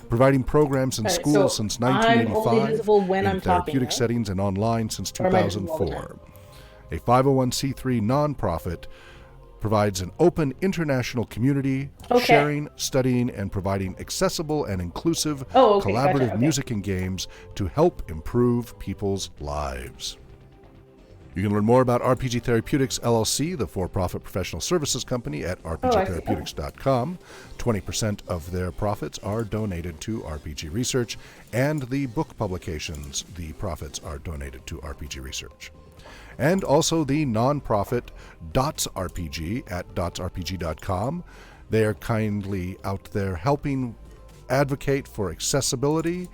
providing programs in schools since I'm only visible when in I'm therapeutic talking, settings and online since or am I visible all the 2004. time? A 501c3 nonprofit provides an open international community, sharing, studying, and providing accessible and inclusive collaborative music and games to help improve people's lives. You can learn more about RPG Therapeutics, LLC, the for-profit professional services company, at rpgtherapeutics.com. 20% of their profits are donated to RPG Research, and the book publications, the profits are donated to RPG Research. And also the nonprofit Dots RPG at dotsrpg.com. They are kindly out there helping advocate for accessibility.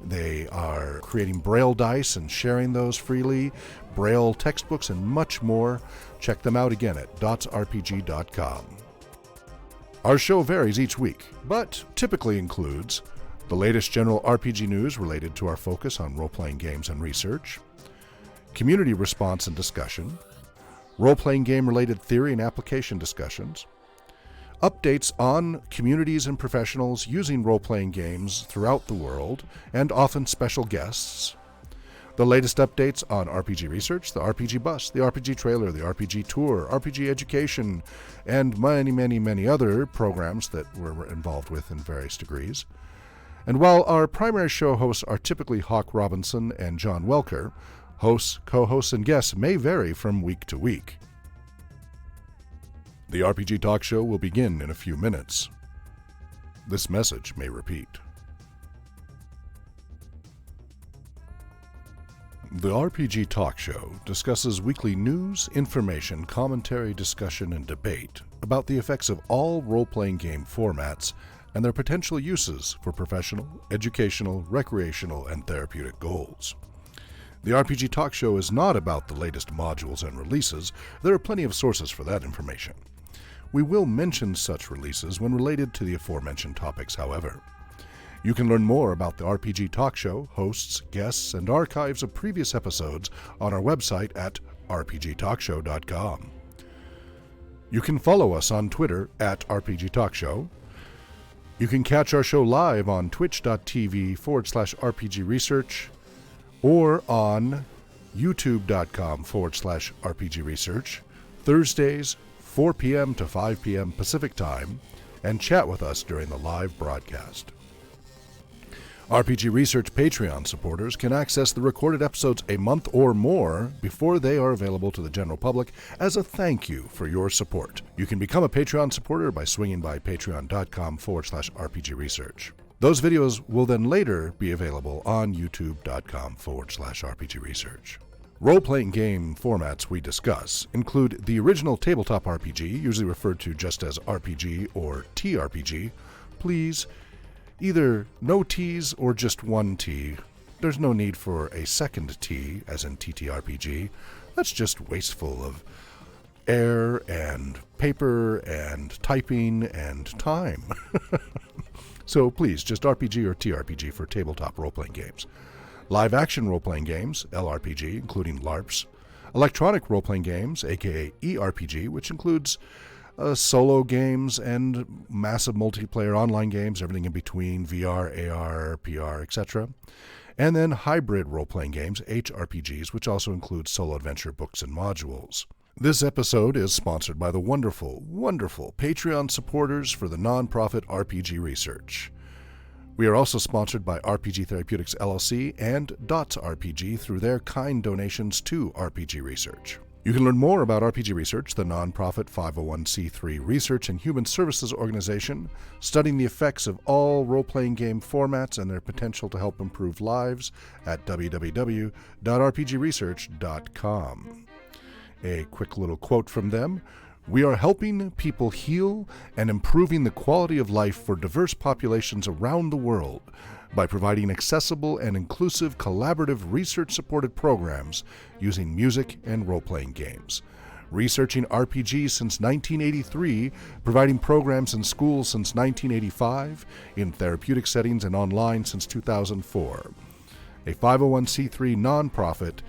They are creating Braille dice and sharing those freely, Braille textbooks, and much more. Check them out again at dotsrpg.com. Our show varies each week, but typically includes the latest general RPG news related to our focus on role-playing games and research, community response and discussion, role-playing game-related theory and application discussions, updates on communities and professionals using role-playing games throughout the world, and often special guests, the latest updates on RPG Research, the RPG Bus, the RPG Trailer, the RPG Tour, RPG Education, and many, many, many other programs that we're involved with in various degrees. And while our primary show hosts are typically Hawk Robinson and John Welker, hosts, co-hosts, and guests may vary from week to week. The RPG Talk Show will begin in a few minutes. This message may repeat. The RPG Talk Show discusses weekly news, information, commentary, discussion, and debate about the effects of all role-playing game formats and their potential uses for professional, educational, recreational, and therapeutic goals. The RPG Talk Show is not about the latest modules and releases. There are plenty of sources for that information. We will mention such releases when related to the aforementioned topics, however. You can learn more about the RPG Talk Show, hosts, guests, and archives of previous episodes on our website at rpgtalkshow.com. You can follow us on Twitter at RPG Talk Show. You can catch our show live on twitch.tv/RPG Research or on youtube.com/RPG Research, Thursdays, 4 p.m. to 5 p.m. Pacific Time, and chat with us during the live broadcast. RPG Research Patreon supporters can access the recorded episodes a month or more before they are available to the general public as a thank you for your support. You can become a Patreon supporter by swinging by patreon.com/RPG Research. Those videos will then later be available on youtube.com/RPG Research. Role-playing game formats we discuss include the original tabletop RPG, usually referred to just as RPG or TRPG. Please, either no T's or just one T. There's no need for a second T, as in TTRPG. That's just wasteful of air and paper and typing and time. So please, just RPG or TRPG for tabletop role-playing games. Live-action role-playing games, LRPG, including LARPs. Electronic role-playing games, aka ERPG, which includes solo games and massive multiplayer online games, everything in between, VR, AR, PR, etc. And then hybrid role-playing games, HRPGs, which also include solo adventure books and modules. This episode is sponsored by the wonderful, wonderful Patreon supporters for the nonprofit RPG Research. We are also sponsored by RPG Therapeutics, LLC and Dots RPG through their kind donations to RPG Research. You can learn more about RPG Research, the nonprofit 501c3 research and human services organization, studying the effects of all role-playing game formats and their potential to help improve lives, at www.rpgresearch.com. A quick little quote from them. We are helping people heal and improving the quality of life for diverse populations around the world by providing accessible and inclusive collaborative research-supported programs using music and role-playing games. Researching RPGs since 1983, providing programs in schools since 1985, in therapeutic settings and online since 2004. A 501c3 nonprofit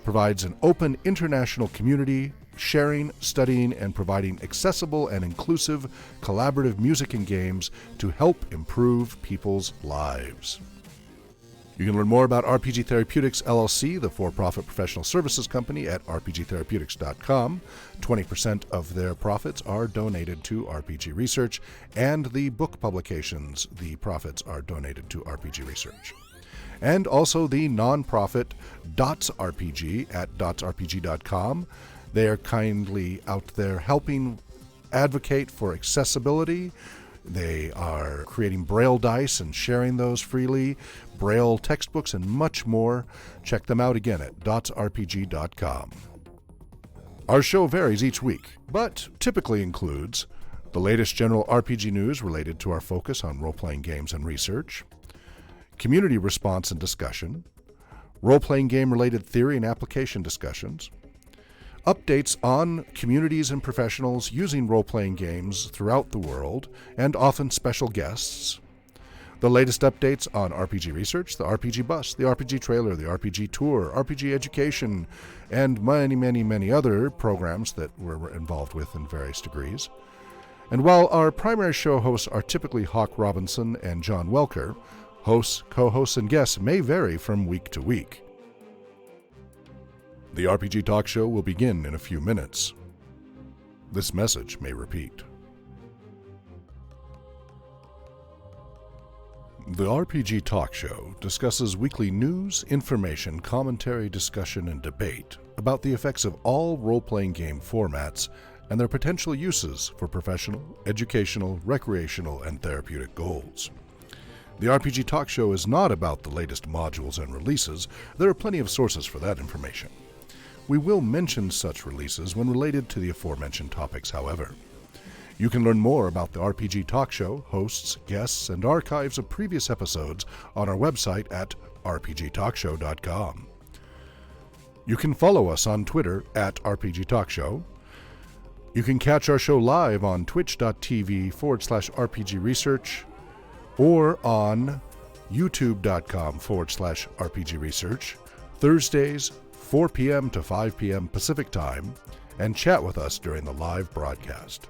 provides an open international community, sharing, studying, and providing accessible and inclusive collaborative music and games to help improve people's lives. You can learn more about RPG Therapeutics, LLC, the for-profit professional services company, at rpgtherapeutics.com. 20% of their profits are donated to RPG Research, and the book publications, the profits are donated to RPG Research. And also the nonprofit Dots RPG at dotsrpg.com. They are kindly out there helping advocate for accessibility. They are creating Braille dice and sharing those freely, Braille textbooks, and much more. Check them out again at dotsrpg.com. Our show varies each week, but typically includes the latest general RPG news related to our focus on role-playing games and research, community response and discussion, role-playing game-related theory and application discussions, updates on communities and professionals using role-playing games throughout the world, and often special guests, the latest updates on RPG Research, the RPG Bus, the RPG Trailer, the RPG Tour, RPG Education, and many other programs that we're involved with in various degrees. And while our primary show hosts are typically Hawk Robinson and John Welker, hosts, co-hosts, and guests may vary from week to week. The RPG Talk Show will begin in a few minutes. This message may repeat. The RPG Talk Show discusses weekly news, information, commentary, discussion, and debate about the effects of all role-playing game formats and their potential uses for professional, educational, recreational, and therapeutic goals. The RPG Talk Show is not about the latest modules and releases. There are plenty of sources for that information. We will mention such releases when related to the aforementioned topics, however. You can learn more about the RPG Talk Show, hosts, guests, and archives of previous episodes on our website at rpgtalkshow.com. You can follow us on Twitter at RPG Talk Show. You can catch our show live on twitch.tv/RPG Research or on youtube.com/RPG Research, Thursdays, 4 p.m. to 5 p.m. Pacific Time, and chat with us during the live broadcast.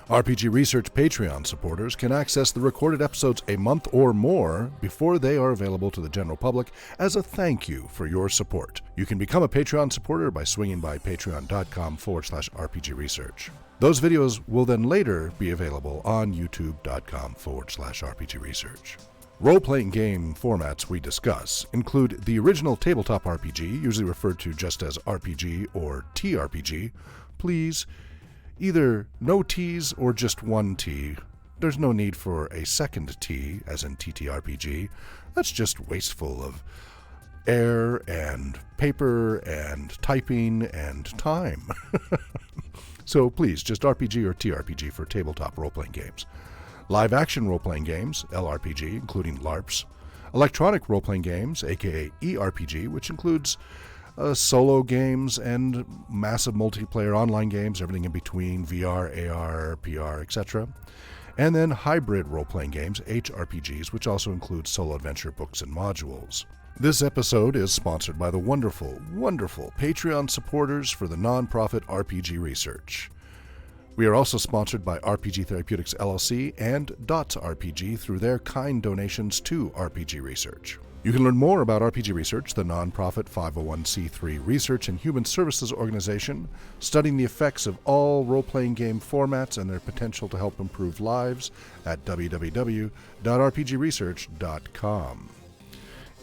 RPG Research Patreon supporters can access the recorded episodes a month or more before they are available to the general public as a thank you for your support. You can become a Patreon supporter by swinging by patreon.com/RPG Research. Those videos will then later be available on youtube.com/RPG Research. Role-playing game formats we discuss include the original tabletop RPG, usually referred to just as RPG or TRPG. Please, either no T's or just one T. There's no need for a second T, as in TTRPG. That's just wasteful of air and paper and typing and time. So please, just RPG or TRPG for tabletop role-playing games. Live-action role-playing games, LRPG, including LARPs. Electronic role-playing games, aka ERPG, which includes solo games and massive multiplayer online games, everything in between, VR, AR, PR, etc. And then hybrid role-playing games, HRPGs, which also include solo adventure books and modules. This episode is sponsored by the wonderful Patreon supporters for the nonprofit RPG Research. We are also sponsored by RPG Therapeutics, LLC and Dots RPG through their kind donations to RPG Research. You can learn more about RPG Research, the nonprofit 501c3 research and human services organization, studying the effects of all role-playing game formats and their potential to help improve lives, at www.rpgresearch.com.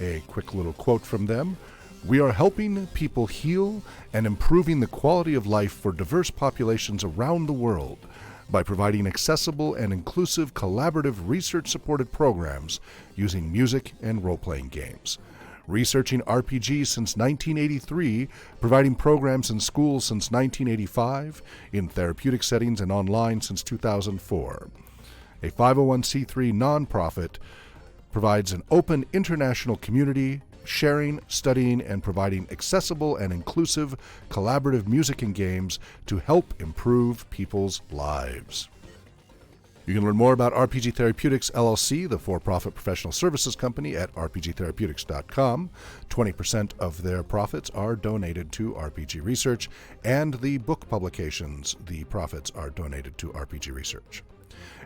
A quick little quote from them. We are helping people heal and improving the quality of life for diverse populations around the world by providing accessible and inclusive collaborative research-supported programs using music and role-playing games. Researching RPGs since 1983, providing programs in schools since 1985, in therapeutic settings and online since 2004. A 501c3 nonprofit provides an open international community, sharing, studying, and providing accessible and inclusive collaborative music and games to help improve people's lives. You can learn more about RPG Therapeutics, LLC, the for-profit professional services company, at rpgtherapeutics.com. 20% of their profits are donated to RPG Research, and the book publications, the profits are donated to RPG Research.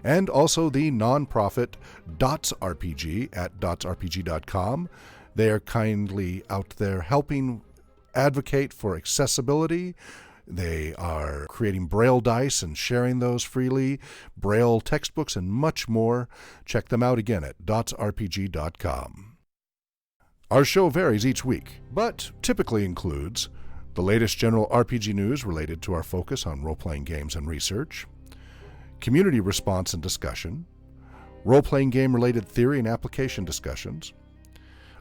And also the nonprofit Dots RPG at dotsrpg.com. They are kindly out there helping advocate for accessibility. They are creating Braille dice and sharing those freely, Braille textbooks, and much more. Check them out again at dotsrpg.com. Our show varies each week, but typically includes the latest general RPG news related to our focus on role-playing games and research, community response and discussion, role-playing game-related theory and application discussions,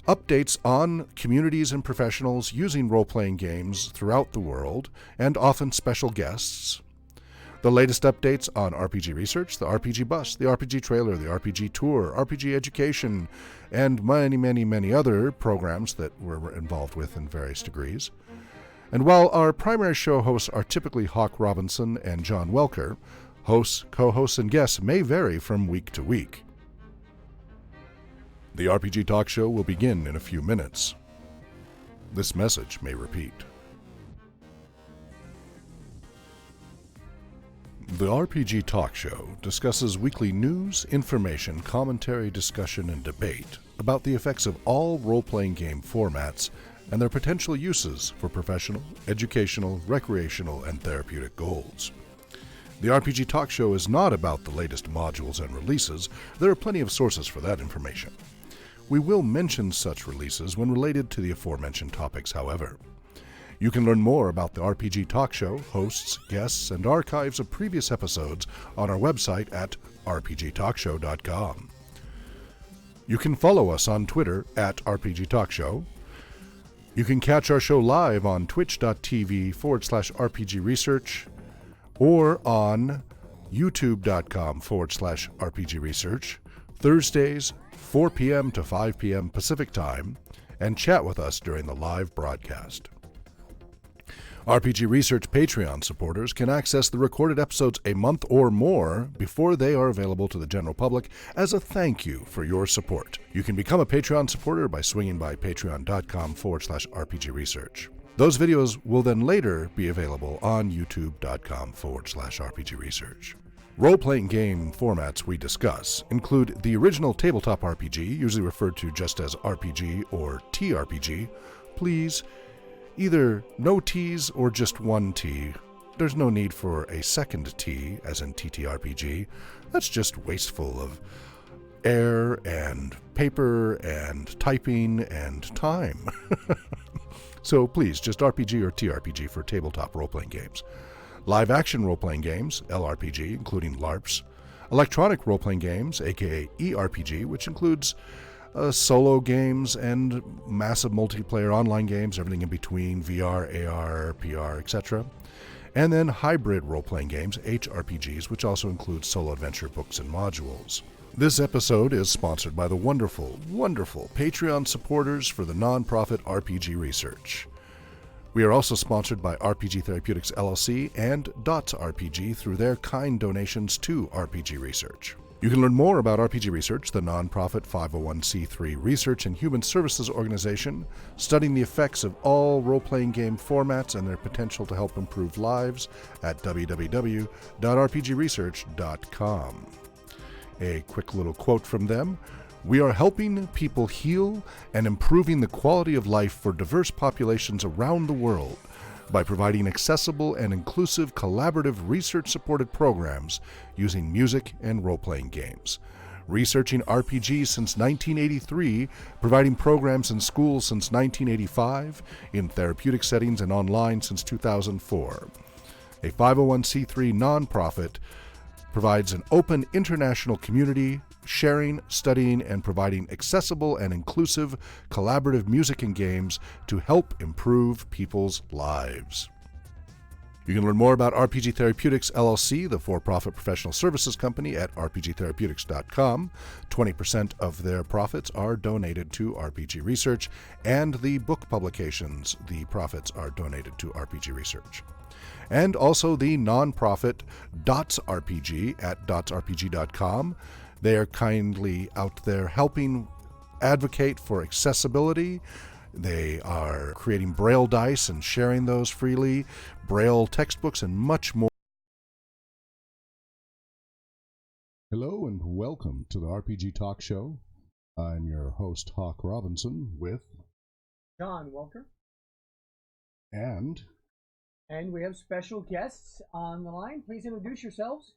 updates on communities and professionals using role-playing games throughout the world, and often special guests, the latest updates on RPG Research, the RPG Bus, the RPG Trailer, the RPG Tour, RPG Education, and many, many, many other programs that we're involved with in various degrees. And while our primary show hosts are typically Hawk Robinson and John Welker, hosts, co-hosts, and guests may vary from week to week. The RPG Talk Show will begin in a few minutes. This message may repeat. The RPG Talk Show discusses weekly news, information, commentary, discussion, and debate about the effects of all role-playing game formats and their potential uses for professional, educational, recreational, and therapeutic goals. The RPG Talk Show is not about the latest modules and releases. There are plenty of sources for that information. We will mention such releases when related to the aforementioned topics, however. You can learn more about the RPG Talk Show, hosts, guests, and archives of previous episodes on our website at rpgtalkshow.com. You can follow us on Twitter at RPG Talk Show. You can catch our show live on twitch.tv/RPG Research or on youtube.com/RPG Research, Thursdays, 4 p.m. to 5 p.m. Pacific Time, and chat with us during the live broadcast. RPG Research Patreon supporters can access the recorded episodes a month or more before they are available to the general public as a thank you for your support. You can become a Patreon supporter by swinging by patreon.com/RPG Research. Those videos will then later be available on youtube.com/RPG Research. Role-playing game formats we discuss include the original tabletop RPG, usually referred to just as RPG or TRPG. Please, either no T's or just one T. There's no need for a second T, as in TTRPG. That's just wasteful of air and paper and typing and time. So please, just RPG or TRPG for tabletop role-playing games. Live-action role-playing games, LRPG, including LARPs. Electronic role-playing games, aka ERPG, which includes solo games and massive multiplayer online games, everything in between, VR, AR, PR, etc. And then hybrid role-playing games, HRPGs, which also include solo adventure books and modules. This episode is sponsored by the wonderful, wonderful Patreon supporters for the nonprofit RPG Research. We are also sponsored by RPG Therapeutics, LLC and Dots RPG through their kind donations to RPG Research. You can learn more about RPG Research, the nonprofit 501c3 research and human services organization, studying the effects of all role-playing game formats and their potential to help improve lives at www.rpgresearch.com. A quick little quote from them. We are helping people heal and improving the quality of life for diverse populations around the world by providing accessible and inclusive collaborative research-supported programs using music and role-playing games. Researching RPGs since 1983, providing programs in schools since 1985, in therapeutic settings and online since 2004. A 501c3 nonprofit provides an open international community, sharing, studying, and providing accessible and inclusive collaborative music and games to help improve people's lives. You can learn more about RPG Therapeutics, LLC, the for-profit professional services company, at rpgtherapeutics.com. 20% of their profits are donated to RPG Research, and the book publications, the profits are donated to RPG Research. And also the nonprofit Dots RPG at dotsrpg.com. They are kindly out there helping advocate for accessibility. They are creating Braille dice and sharing those freely, Braille textbooks, and much more. Hello and welcome to the RPG Talk Show. I'm your host, Hawk Robinson, with John Walker. And we have special guests on the line. Please introduce yourselves.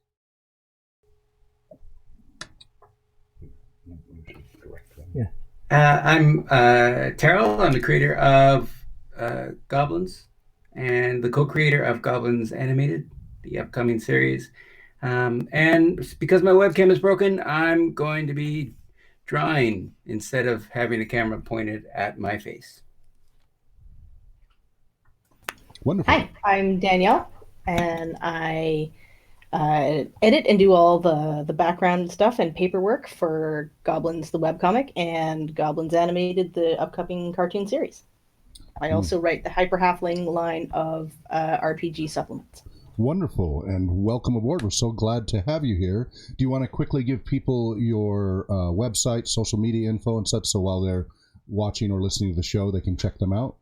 Yeah. I'm Tarol. I'm the creator of Goblins and the co-creator of Goblins Animated, the upcoming series. And because my webcam is broken, I'm going to be drawing instead of having the camera pointed at my face. Wonderful. Hi, I'm Danielle, and I edit and do all the background stuff and paperwork for Goblins the webcomic and Goblins Animated, the upcoming cartoon series. I also write the Hyper Halfling line of RPG supplements. Wonderful, and welcome aboard. We're so glad to have you here. Do you want to quickly give people your website, social media info, and such, so while they're watching or listening to the show, they can check them out?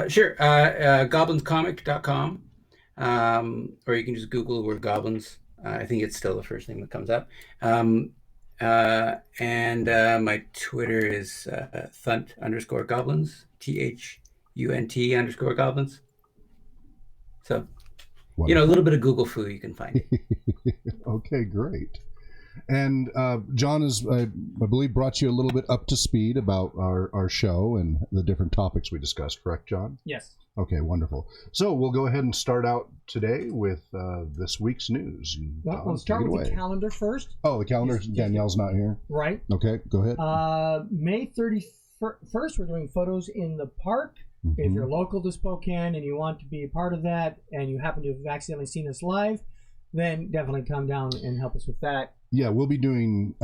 Sure. Goblinscomic.com. Or you can just Google the word goblins. I think it's still the first thing that comes up. And my Twitter is thunt_goblins, THUNT_goblins. So, wonderful. A little bit of Google foo you can find. Okay, great. And John has, I believe, brought you a little bit up to speed about our show and the different topics we discussed, correct, John? Yes. Okay, wonderful. So we'll go ahead and start out today with this week's news. Well, we'll start with the calendar first. Oh, the calendar. Danielle's not here. Right. Okay, go ahead. May 31st, we're doing photos in the park. Mm-hmm. If you're local to Spokane and you want to be a part of that and you happen to have accidentally seen us live, then definitely come down and help us with that. Yeah, we'll be doing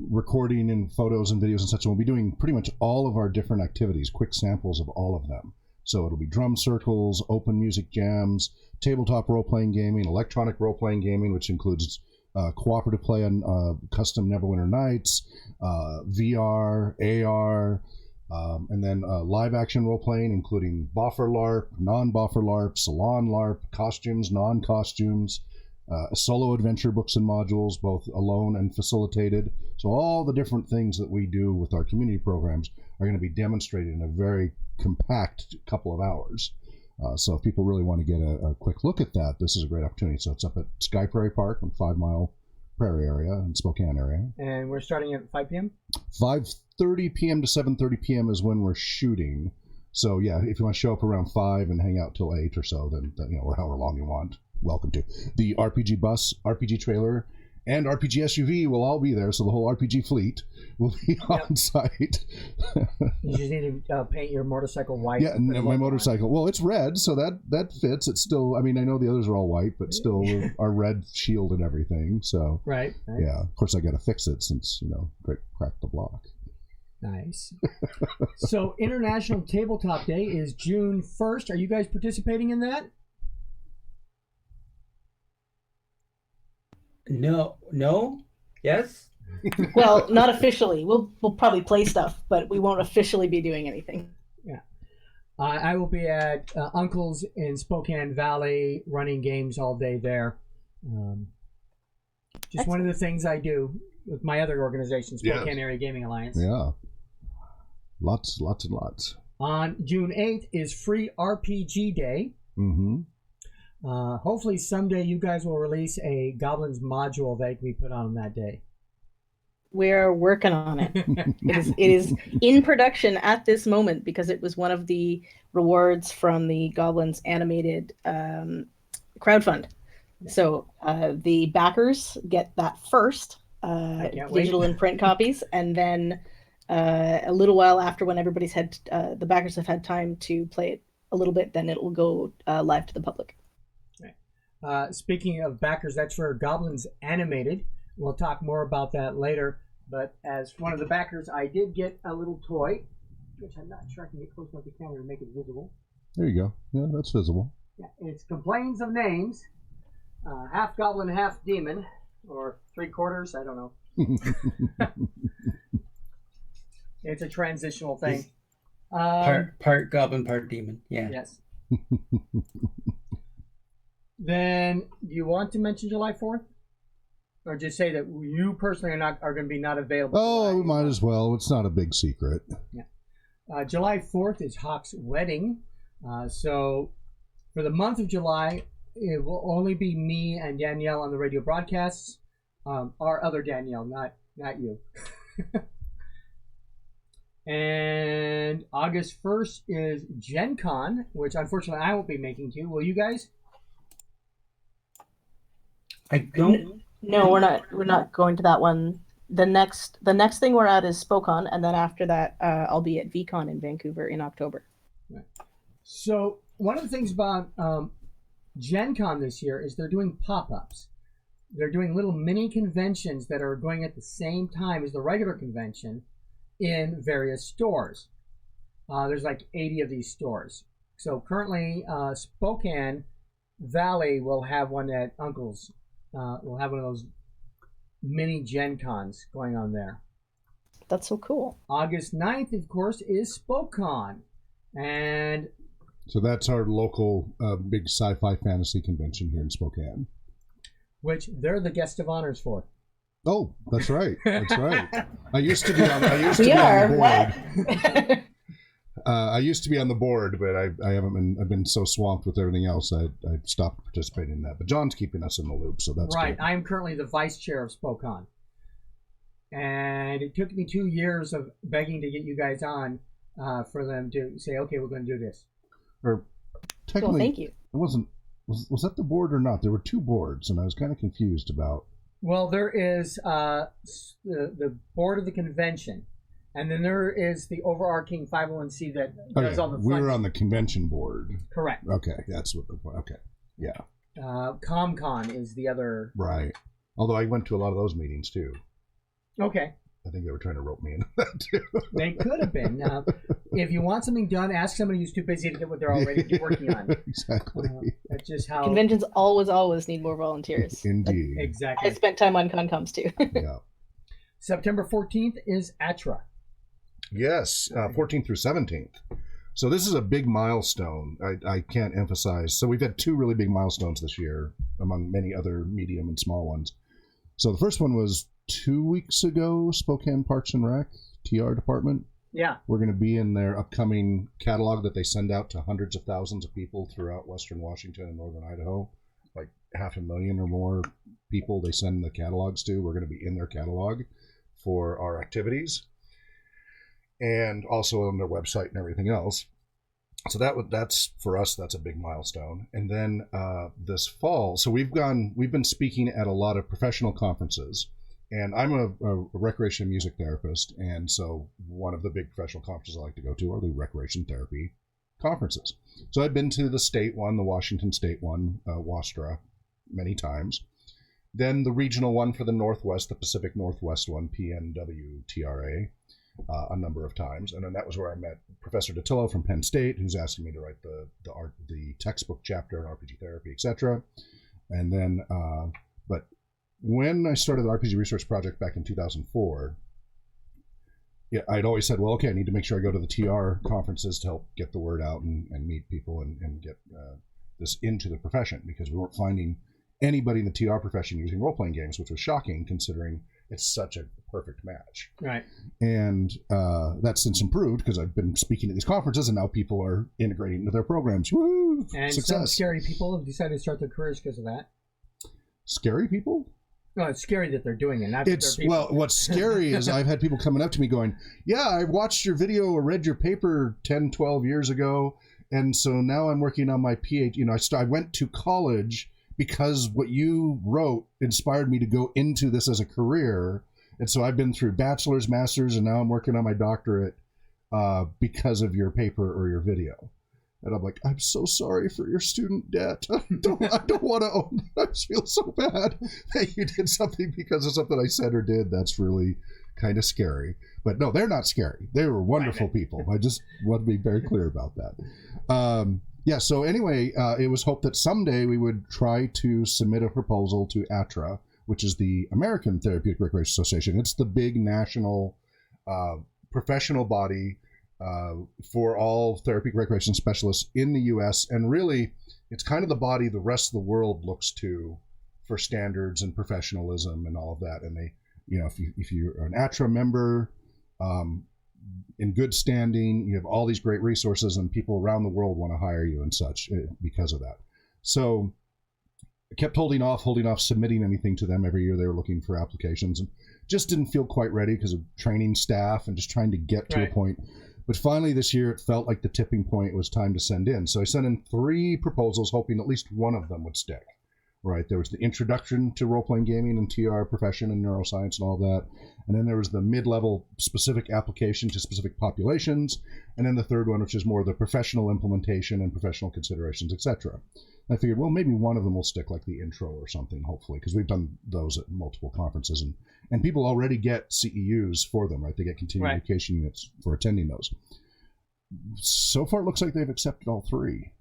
recording and photos and videos and such. And we'll be doing pretty much all of our different activities, quick samples of all of them. So it'll be drum circles, open music jams, tabletop role-playing gaming, electronic role-playing gaming, which includes cooperative play on custom Neverwinter Nights, VR, AR, and then live-action role-playing, including Boffer LARP, non-Boffer LARP, Salon LARP, costumes, non-costumes, solo adventure books and modules, both alone and facilitated. So all the different things that we do with our community programs are going to be demonstrated in a very compact couple of hours. So if people really want to get a quick look at that, this is a great opportunity. So it's up at Sky Prairie Park in 5 Mile Prairie area in Spokane area. And we're starting at 5 p.m.? 5:30 p.m. to 7:30 p.m. is when we're shooting. So yeah, if you want to show up around 5 and hang out till 8 or so, then or however long you want, welcome to. The RPG bus, RPG trailer, and RPG SUV will all be there, so the whole RPG fleet will be on site. You just need to paint your motorcycle white. Yeah, my motorcycle. Well, it's red, so that fits. It's still, I mean, I know the others are all white, but still our red shield and everything. So right. Yeah, of course I got to fix it since cracked the block. Nice. So International Tabletop Day is June 1st. Are you guys participating in that? No. Yes. Well, not officially. We'll probably play stuff, but we won't officially be doing anything. Yeah. I will be at Uncle's in Spokane Valley running games all day there. Just one of the things I do with my other organization, Spokane Area Gaming Alliance. Yeah. Lots and lots. On June 8th is Free RPG Day. Mm-hmm. Hopefully someday you guys will release a Goblins module that can be put on that day. We're working on it. It is in production at this moment because it was one of the rewards from the Goblins Animated crowdfund. So the backers get that first, digital and print copies, and then a little while after, when everybody's had the backers have had time to play it a little bit, then it will go live to the public. Speaking of backers, that's for Goblins Animated. We'll talk more about that later. But as one of the backers, I did get a little toy, which I'm not sure I can get close enough to the camera to make it visible. There you go. Yeah, that's visible. Yeah, it's Complains of Names. Half goblin, half demon, or 3/4, I don't know. It's a transitional thing. Part goblin, part demon. Yeah. Yes. Then, do you want to mention July 4th? Or just say that you personally are going to be not available? Oh, we might as well. It's not a big secret. Yeah. July 4th is Hawk's wedding. So, for the month of July, it will only be me and Danielle on the radio broadcasts. Our other Danielle, not you. And August 1st is Gen Con, which unfortunately I won't be making to. Will you guys? I don't. No, we're not going to that one. The next thing we're at is Spokane, and then after that, I'll be at VCon in Vancouver in October. Right. So one of the things about Gen Con this year is they're doing pop-ups. They're doing little mini conventions that are going at the same time as the regular convention in various stores. There's like 80 of these stores. So currently, Spokane Valley will have one at Uncle's. We'll have one of those mini Gen Cons going on there. That's so cool. August 9th, of course, is SpokeCon. And so that's our local big sci-fi fantasy convention here in Spokane. Which they're the guest of honors for. Oh, that's right. That's right. I used to be on the board. I used to be on the board, but I haven't been. I've been so swamped with everything else. I stopped participating in that. But John's keeping us in the loop, so that's right. Good. I am currently the vice chair of SpokeCon, and it took me 2 years of begging to get you guys on for them to say, "Okay, we're going to do this." Or technically, well, thank you. It wasn't. Was that the board or not? There were two boards, and I was kind of confused about. Well, there is the board of the convention, and then there is the overarching 501c that does all the funding. We were on the convention board. Correct. Okay, that's what the point. Okay, yeah. ComCon is the other. Right. Although I went to a lot of those meetings too. Okay. I think they were trying to rope me into that too. They could have been. If you want something done, ask somebody who's too busy to get what they're already working on. Exactly. That's just how conventions always need more volunteers. Indeed. Exactly. I spent time on ConComs too. Yeah. September 14th is ATRA. Yes, 14th through 17th. So this is a big milestone. I can't emphasize. So we've had two really big milestones this year, among many other medium and small ones. So the first one was 2 weeks ago, Spokane Parks and Rec, TR department. Yeah. We're going to be in their upcoming catalog that they send out to hundreds of thousands of people throughout western Washington and northern Idaho. Like 500,000 or more people they send the catalogs to. We're going to be in their catalog for our activities. And also on their website and everything else. So that's for us, that's a big milestone. And then this fall, so we've been speaking at a lot of professional conferences. And I'm a recreation music therapist, and so one of the big professional conferences I like to go to are the recreation therapy conferences. So I've been to the state one, the Washington State one, WASTRA, many times. Then the regional one for the Northwest, the Pacific Northwest one, PNWTRA, a number of times. And then that was where I met Professor DiTillo from Penn State, who's asking me to write the textbook chapter in RPG therapy, etc. And then, but when I started the RPG Research Project back in 2004, I'd always said, well, okay, I need to make sure I go to the TR conferences to help get the word out and meet people and get this into the profession, because we weren't finding anybody in the TR profession using role-playing games, which was shocking considering it's such a perfect match. Right. And that's since improved because I've been speaking at these conferences and now people are integrating into their programs. Woo! And success. Some scary people have decided to start their careers because of that. Scary people? No, it's scary that they're doing it. Not well, what's scary is I've had people coming up to me going, yeah, I watched your video or read your paper 10, 12 years ago. And so now I'm working on my PhD. I went to college because what you wrote inspired me to go into this as a career. And so I've been through bachelor's, master's, and now I'm working on my doctorate because of your paper or your video. And I'm like, I'm so sorry for your student debt. I don't want to own it. I just feel so bad that you did something because of something I said or did. That's really kind of scary. But no, they're not scary. They were wonderful people. I just want to be very clear about that. Yeah, so anyway, it was hoped that someday we would try to submit a proposal to ATRA, which is the American Therapeutic Recreation Association. It's the big national professional body for all therapeutic recreation specialists in the U.S. And really, it's kind of the body the rest of the world looks to for standards and professionalism and all of that. And they, if you're an ATRA member, in good standing, you have all these great resources, and people around the world want to hire you and such because of that. So I kept holding off submitting anything to them. Every year they were looking for applications and just didn't feel quite ready because of training staff and just trying to get to a point. But finally this year it felt like the tipping point. It was time to send in. So I sent in 3 proposals, hoping at least one of them would stick. Right, there was the introduction to role-playing gaming and TR profession and neuroscience and all that. And then there was the mid-level specific application to specific populations. And then the third one, which is more the professional implementation and professional considerations, etc. I figured, well, maybe one of them will stick, like the intro or something, hopefully, because we've done those at multiple conferences. And people already get CEUs for them, right? They get continuing education units for attending those. So far, it looks like they've accepted all 3.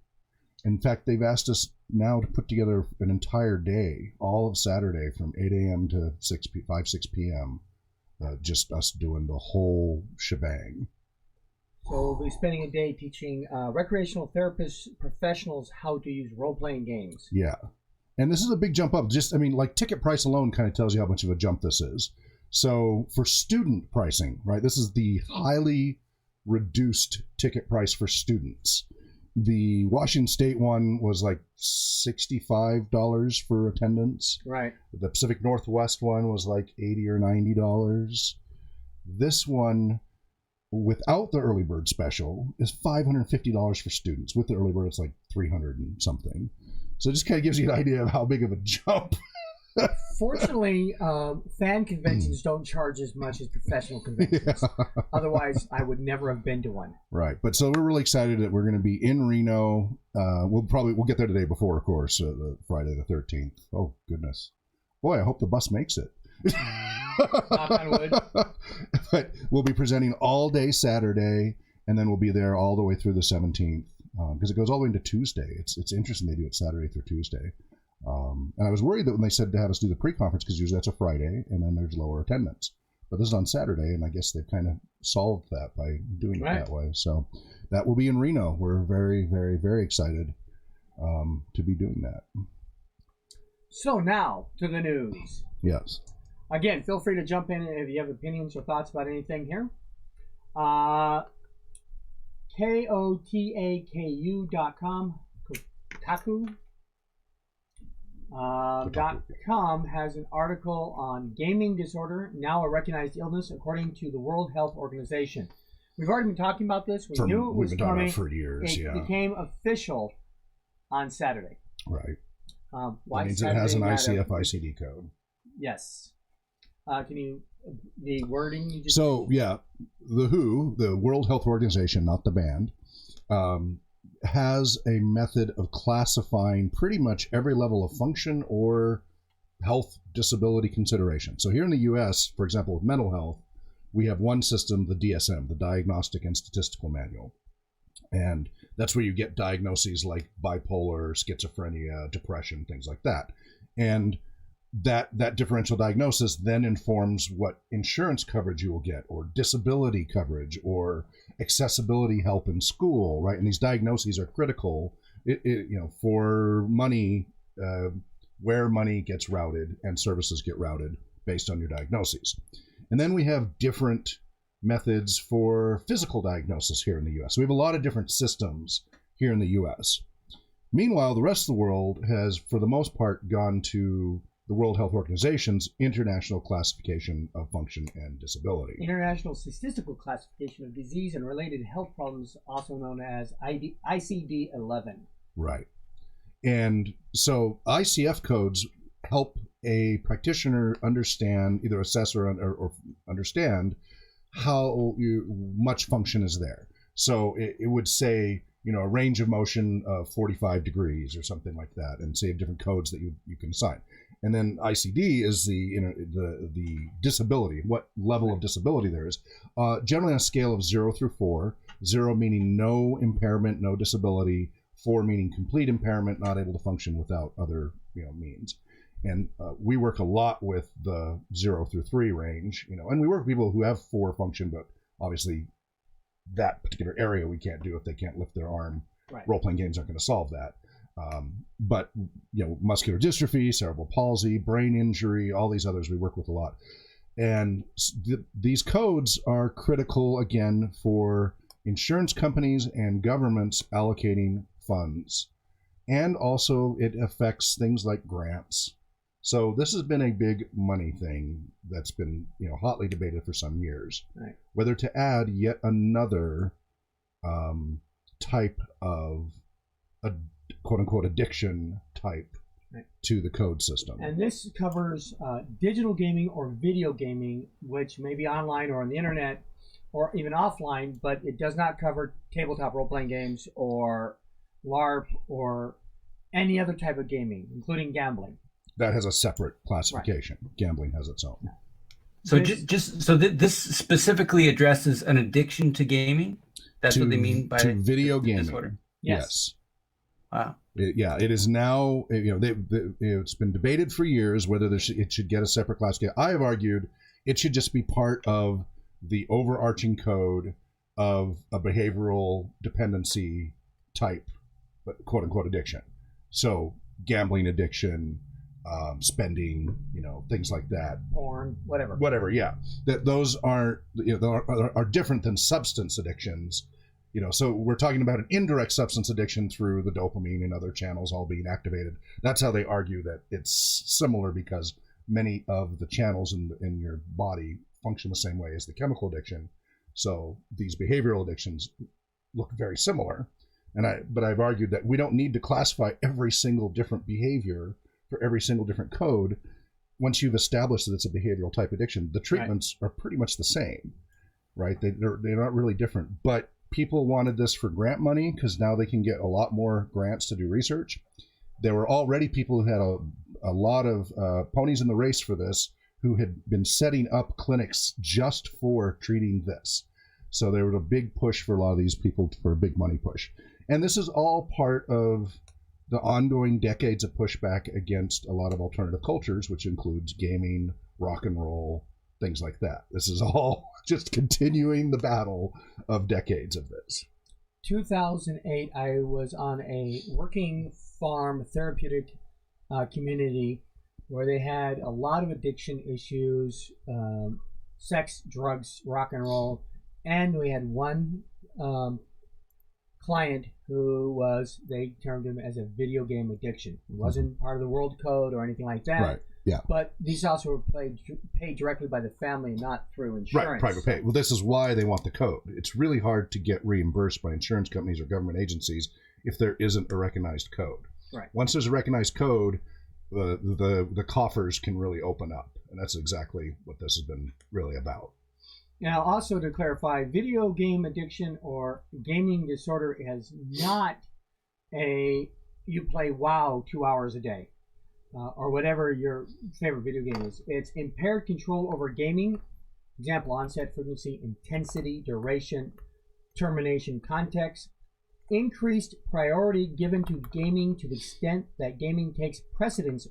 In fact, they've asked us now to put together an entire day, all of Saturday from 8 a.m. to 6 p.m., just us doing the whole shebang. So we'll be spending a day teaching recreational therapists, professionals, how to use role-playing games. Yeah. And this is a big jump up. Like ticket price alone kind of tells you how much of a jump this is. So for student pricing, right, this is the highly reduced ticket price for students. The Washington State one was like $65 for attendance. Right. The Pacific Northwest one was like $80 or $90. This one, without the early bird special, is $550 for students. With the early bird, it's like $300 and something. So it just kind of gives you an idea of how big of a jump. Fortunately, fan conventions don't charge as much as professional conventions. Yeah. Otherwise, I would never have been to one. Right. But so we're really excited that we're going to be in Reno. We'll get there the day before, of course, Friday the 13th. Oh, goodness. Boy, I hope the bus makes it. Knock on wood. But we'll be presenting all day Saturday, and then we'll be there all the way through the 17th because it goes all the way into Tuesday. It's interesting they do it Saturday through Tuesday. And I was worried that when they said to have us do the pre-conference, because usually that's a Friday, and then there's lower attendance. But this is on Saturday, and I guess they've kind of solved that by doing it that way. So that will be in Reno. We're very, very, very excited to be doing that. So now to the news. Yes. Again, feel free to jump in if you have opinions or thoughts about anything here. Kotaku.com. .com has an article on gaming disorder, now a recognized illness according to the World Health Organization. We've already been talking about this. We knew it was coming. For years, it became official on Saturday. Right. Why it means it has an ICF-ICD code. Yes. Can you, the wording you just... So, yeah, the WHO, the World Health Organization, not the band, has a method of classifying pretty much every level of function or health disability consideration. So here in the U.S., for example, with mental health, we have one system, the DSM, the Diagnostic and Statistical Manual. And that's where you get diagnoses like bipolar, schizophrenia, depression, things like that. And that differential diagnosis then informs what insurance coverage you will get, or disability coverage, or accessibility help in school, right? And these diagnoses are critical, for money, where money gets routed and services get routed based on your diagnoses. And then we have different methods for physical diagnosis here in the U.S. So we have a lot of different systems here in the U.S. Meanwhile, the rest of the world has, for the most part, gone to the World Health Organization's International Classification of Function and Disability. International Statistical Classification of Disease and Related Health Problems, also known as ICD-11. Right. And so ICF codes help a practitioner understand, either assess or understand how much function is there. So it would say, a range of motion of 45 degrees or something like that, and say different codes that you can assign. And then ICD is the disability, what level of disability there is. Generally on a scale of 0 through 4, 0 meaning no impairment, no disability, 4 meaning complete impairment, not able to function without other means. And we work a lot with the 0 through 3 range, and we work with people who have 4 function, but obviously that particular area we can't do if they can't lift their arm. Right. Role-playing games aren't going to solve that. But muscular dystrophy, cerebral palsy, brain injury, all these others we work with a lot. And these codes are critical, again, for insurance companies and governments allocating funds. And also it affects things like grants. So this has been a big money thing that's been hotly debated for some years. Right. Whether to add yet another type of a quote-unquote addiction type to the code system. And this covers digital gaming or video gaming, which may be online or on the internet or even offline, but it does not cover tabletop role-playing games or LARP or any other type of gaming, including gambling. That has a separate classification. Right. Gambling has its own. So this specifically addresses an addiction to gaming? That's what they mean by video gaming. Disorder? Yes. Wow. It is now, it's been debated for years whether it should get a separate classification. I have argued it should just be part of the overarching code of a behavioral dependency type, quote unquote, addiction. So gambling addiction, spending, things like that. Porn, whatever. Whatever, yeah. Those are different than substance addictions. So we're talking about an indirect substance addiction through the dopamine and other channels all being activated. That's how they argue that it's similar, because many of the channels in your body function the same way as the chemical addiction. So these behavioral addictions look very similar. But I've argued that we don't need to classify every single different behavior for every single different code. Once you've established that it's a behavioral type addiction, the treatments are pretty much the same, right? They're not really different. But people wanted this for grant money because now they can get a lot more grants to do research. There were already people who had a lot of ponies in the race for this, who had been setting up clinics just for treating this. So there was a big push for a lot of these people for a big money push. And this is all part of the ongoing decades of pushback against a lot of alternative cultures, which includes gaming, rock and roll, things like that. This is all just continuing the battle of decades of this. 2008, I was on a working farm therapeutic community where they had a lot of addiction issues, sex, drugs, rock and roll, and we had one client who they termed him as a video game addiction. He wasn't part of the world code or anything like that. Right. Yeah. But these also were paid directly by the family, not through insurance. Right, private pay. Well, this is why they want the code. It's really hard to get reimbursed by insurance companies or government agencies if there isn't a recognized code. Right. Once there's a recognized code, the coffers can really open up, and that's exactly what this has been really about. Now, also to clarify, video game addiction or gaming disorder is not you play WoW 2 hours a day. Or whatever your favorite video game is. It's impaired control over gaming. Example, onset, frequency, intensity, duration, termination, context. Increased priority given to gaming to the extent that gaming takes precedence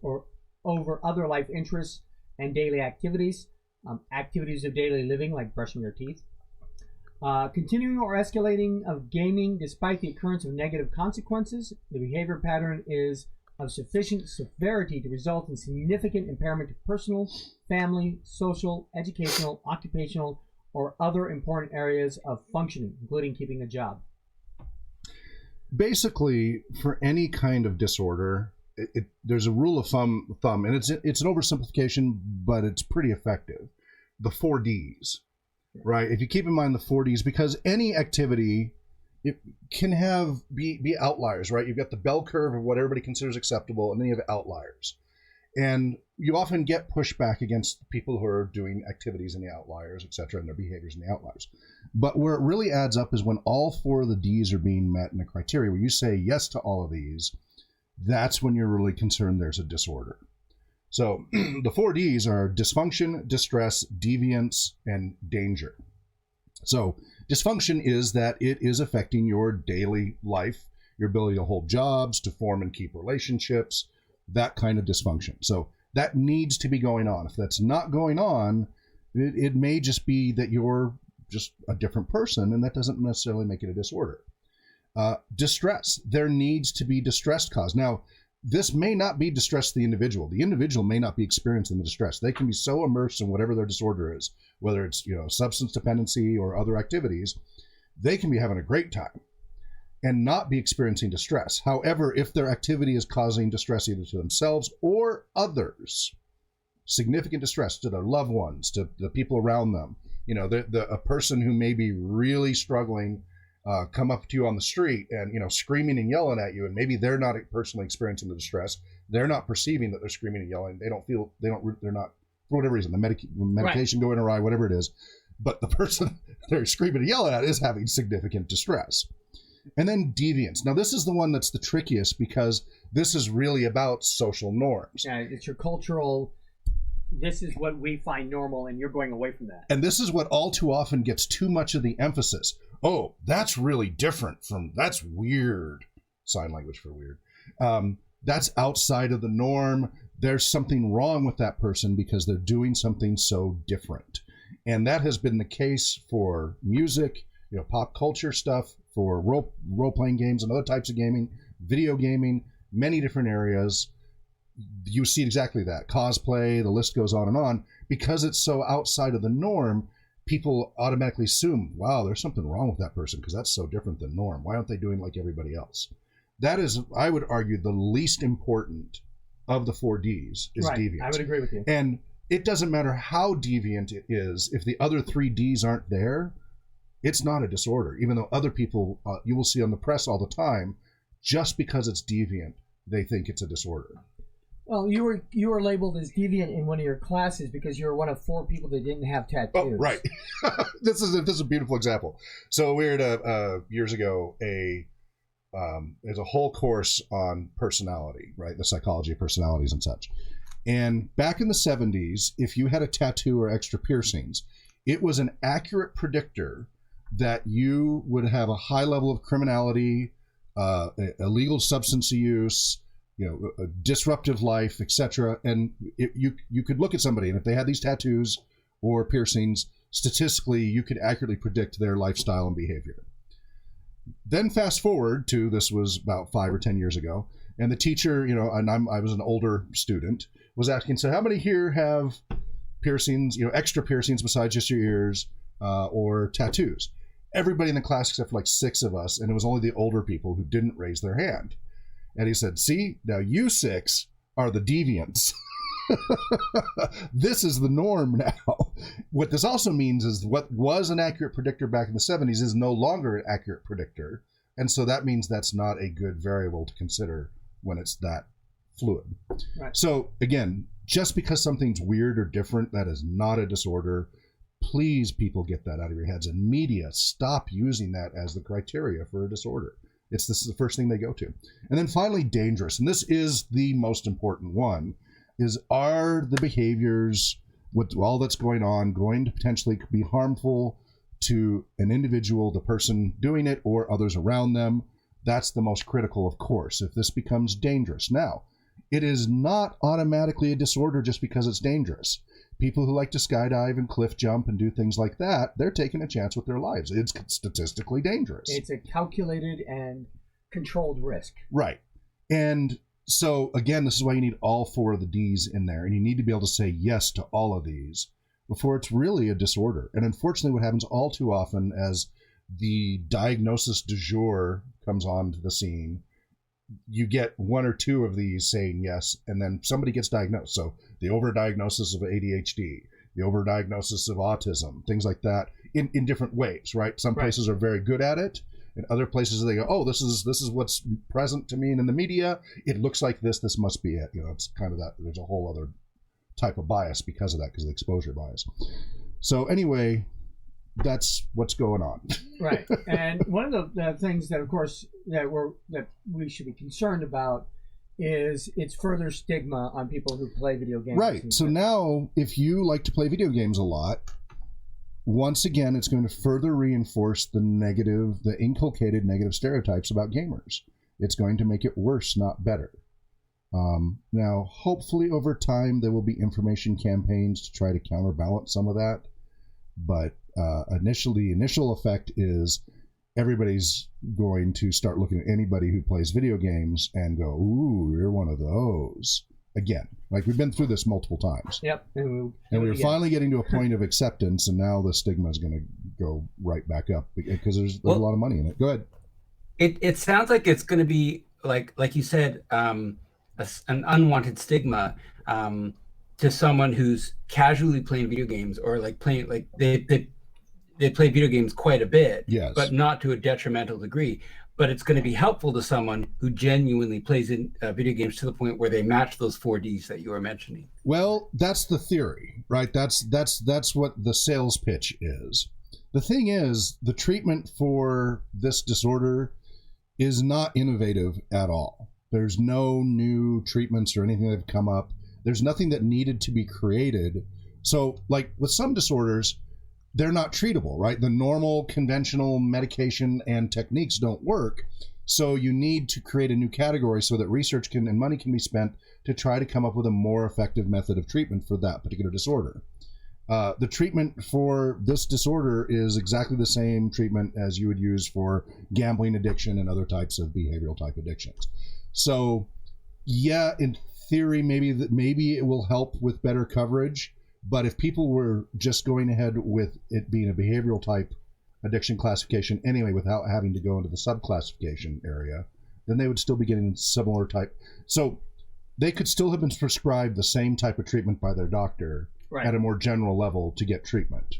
over other life interests and daily activities. Activities of daily living, like brushing your teeth. Continuing or escalating of gaming despite the occurrence of negative consequences. The behavior pattern is of sufficient severity to result in significant impairment to personal, family, social, educational, occupational, or other important areas of functioning, including keeping a job. Basically, for any kind of disorder, there's a rule of thumb, and it's an oversimplification, but it's pretty effective. The 4 Ds, right? If you keep in mind the 4 Ds, because any activity, it can be outliers, right? You've got the bell curve of what everybody considers acceptable, and then you have outliers. And you often get pushback against people who are doing activities in the outliers, et cetera, and their behaviors in the outliers. But where it really adds up is when all 4 of the Ds are being met in a criteria, where you say yes to all of these, that's when you're really concerned there's a disorder. So the 4 Ds are dysfunction, distress, deviance, and danger. So dysfunction is that it is affecting your daily life, your ability to hold jobs, to form and keep relationships, that kind of dysfunction. So that needs to be going on. If that's not going on, it may just be that you're just a different person, and that doesn't necessarily make it a disorder. Distress. There needs to be distress caused. Now, this may not be distress to the individual. The individual may not be experiencing the distress. They can be so immersed in whatever their disorder is, whether it's substance dependency or other activities, they can be having a great time and not be experiencing distress. However, if their activity is causing distress either to themselves or others, significant distress to their loved ones, to the people around them, a person who may be really struggling come up to you on the street and screaming and yelling at you, and maybe they're not personally experiencing the distress. They're not perceiving that they're screaming and yelling. They're not, for whatever reason, the medication going awry, whatever it is, but the person they're screaming and yelling at is having significant distress. And then deviance. Now, this is the one that's the trickiest, because this is really about social norms. Yeah, it's your cultural, this is what we find normal, and you're going away from that. And this is what all too often gets too much of the emphasis. Oh, that's really different from, that's weird. Sign language for weird. That's outside of the norm. There's something wrong with that person because they're doing something so different. And that has been the case for music, pop culture stuff, for role-playing games and other types of gaming, video gaming, many different areas. You see exactly that. Cosplay, the list goes on and on. Because it's so outside of the norm, people automatically assume, wow, there's something wrong with that person because that's so different than norm. Why aren't they doing like everybody else? That is, I would argue, the least important of the 4 Ds is right. deviance. I would agree with you. And it doesn't matter how deviant it is. If the other 3 Ds aren't there, it's not a disorder, even though other people you will see on the press all the time, just because it's deviant, they think it's a disorder. Well, you were labeled as deviant in one of your classes because you were one of 4 people that didn't have tattoos. Oh, right. This is a beautiful example. So we were at years ago there's a whole course on personality, right? The psychology of personalities and such. And back in the 70s, if you had a tattoo or extra piercings, it was an accurate predictor that you would have a high level of criminality, illegal substance use, a disruptive life, etc. And you could look at somebody, and if they had these tattoos or piercings, statistically, you could accurately predict their lifestyle and behavior. Then fast forward to, this was about 5 or 10 years ago, and the teacher, and I was an older student, was asking, so how many here have piercings, extra piercings besides just your ears, or tattoos? Everybody in the class except for like 6 of us, and it was only the older people who didn't raise their hand. And he said, see, now you 6 are the deviants. This is the norm now. What this also means is what was an accurate predictor back in the 70s is no longer an accurate predictor. And so that means that's not a good variable to consider when it's that fluid. Right. So again, just because something's weird or different, that is not a disorder. Please, people, get that out of your heads. And media, stop using that as the criteria for a disorder. This is the first thing they go to. And then finally, dangerous. And this is the most important one, is are the behaviors, with all that's going on, going to potentially be harmful to an individual, the person doing it, or others around them? That's the most critical, of course, if this becomes dangerous. Now, it is not automatically a disorder just because it's dangerous. People who like to skydive and cliff jump and do things like that, they're taking a chance with their lives. It's statistically dangerous. It's a calculated and controlled risk. Right. And so, again, this is why you need all 4 of the Ds in there, and you need to be able to say yes to all of these before it's really a disorder. And unfortunately, what happens all too often as the diagnosis du jour comes onto the scene, you get 1 or 2 of these saying yes, and then somebody gets diagnosed. So the overdiagnosis of ADHD, the overdiagnosis of autism, things like that, in different ways, right? Some places are very good at it, In other places, they go, oh, this is what's present to me and in the media. It looks like this. This must be it. It's kind of that. There's a whole other type of bias because of that, because of the exposure bias. So anyway, that's what's going on. Right. And one of the things that, of course, that we should be concerned about is its further stigma on people who play video games. Right. So now, if you like to play video games a lot, once again, it's going to further reinforce the inculcated negative stereotypes about gamers. It's going to make it worse, not better. Now, hopefully over time, there will be information campaigns to try to counterbalance some of that. But the initial effect is everybody's going to start looking at anybody who plays video games and go, ooh, you're one of those. Again, like we've been through this multiple times. Yep. And we're finally getting to a point of acceptance, and now the stigma is going to go right back up because there's a lot of money in it. Go ahead. It sounds like it's going to be, like you said, an unwanted stigma to someone who's casually playing video games, or like playing, like they play video games quite a bit, yes, but not to a detrimental degree. But it's going to be helpful to someone who genuinely plays in video games to the point where they match those 4Ds that you were mentioning. Well, that's the theory, right? That's what the sales pitch is. The thing is, the treatment for this disorder is not innovative at all. There's no new treatments or anything that have come up. There's nothing that needed to be created. So, like with some disorders, they're not treatable, right? The normal conventional medication and techniques don't work. So you need to create a new category so that research and money can be spent to try to come up with a more effective method of treatment for that particular disorder. The treatment for this disorder is exactly the same treatment as you would use for gambling addiction and other types of behavioral type addictions. So yeah, in theory, maybe it will help with better coverage. But if people were just going ahead with it being a behavioral type addiction classification anyway, without having to go into the subclassification area, then they would still be getting similar type. So they could still have been prescribed the same type of treatment by their doctor, right, at a more general level to get treatment.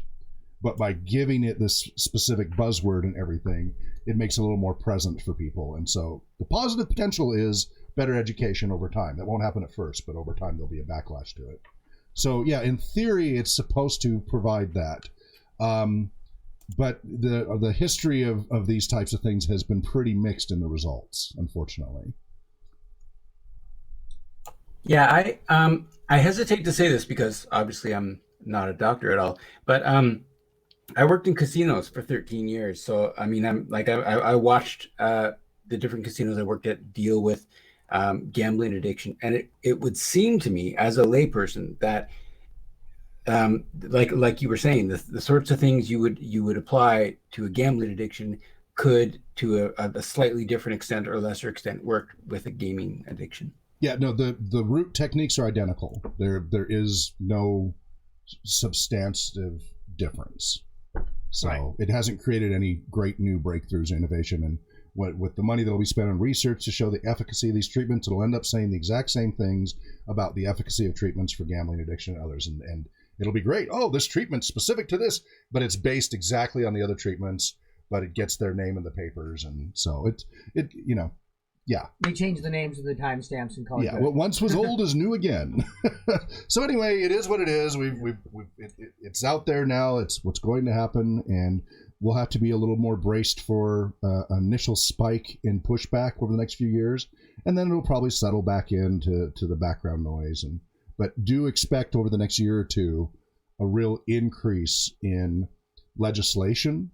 But by giving it this specific buzzword and everything, it makes it a little more present for people. And so the positive potential is better education over time. That won't happen at first, but over time there'll be a backlash to it. So yeah, in theory, it's supposed to provide that. But the history of these types of things has been pretty mixed in the results, unfortunately. Yeah, I hesitate to say this because obviously I'm not a doctor at all, but I worked in casinos for 13 years. So I mean, I watched the different casinos I worked at deal with gambling addiction, and it would seem to me as a layperson that like you were saying, the sorts of things you would apply to a gambling addiction could, to a slightly different extent or lesser extent, work with a gaming addiction. Yeah, no, the root techniques are identical. There is no substantive difference. So right, it hasn't created any great new breakthroughs or innovation. And with the money that will be spent on research to show the efficacy of these treatments, it'll end up saying the exact same things about the efficacy of treatments for gambling addiction and others. And it'll be great. Oh, this treatment's specific to this, but it's based exactly on the other treatments, but it gets their name in the papers. And so it yeah. They changed the names of the timestamps and call it. Yeah, what once was old is new again. So anyway, it is what it is. It's out there now. It's what's going to happen, and we'll have to be a little more braced for an initial spike in pushback over the next few years, and then it'll probably settle back into the background noise. But do expect over the next year or two a real increase in legislation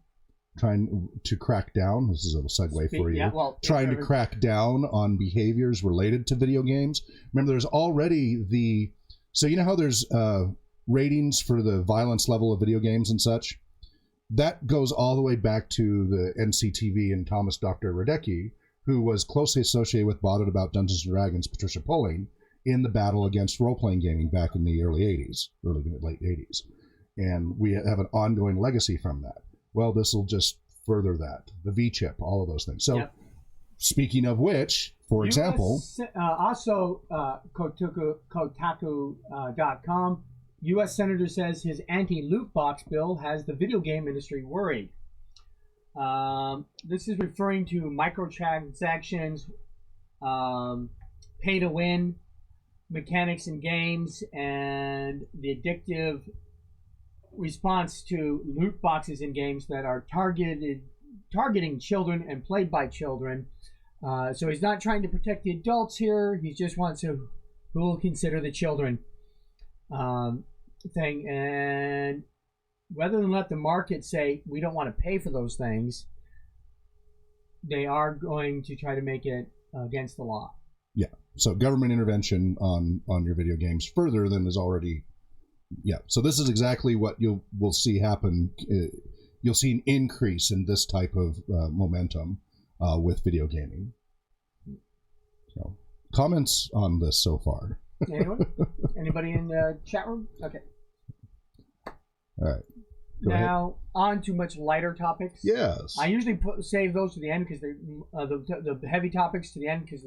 trying to crack down. This is a segue for you. Yeah, trying to crack down on behaviors related to video games. Remember, there's already so you know how there's ratings for the violence level of video games and such? That goes all the way back to the NCTV and Thomas Dr. Radecki, who was closely associated with Bothered About Dungeons & Dragons, Patricia Pulling, in the battle against role-playing gaming back in the late 80s. And we have an ongoing legacy from that. Well, this will just further that. The V-chip, all of those things. So, yep. Speaking of which, for example... also, Kotaku.com, U.S. Senator says his anti-loot box bill has the video game industry worried. This is referring to microtransactions, pay to win mechanics in games, and the addictive response to loot boxes in games that are targeting children and played by children. So he's not trying to protect the adults here. He just wants to who will consider the children thing. And rather than let the market say we don't want to pay for those things, they are going to try to make it against the law. Yeah. So government intervention on your video games further than is already. Yeah. So this is exactly what we'll see happen. You'll see an increase in this type of momentum with video gaming. So, comments on this so far? Anyone? Anybody in the chat room? Okay. All right. Now on to much lighter topics. Yes. I usually save those to the end because they're the heavy topics to the end because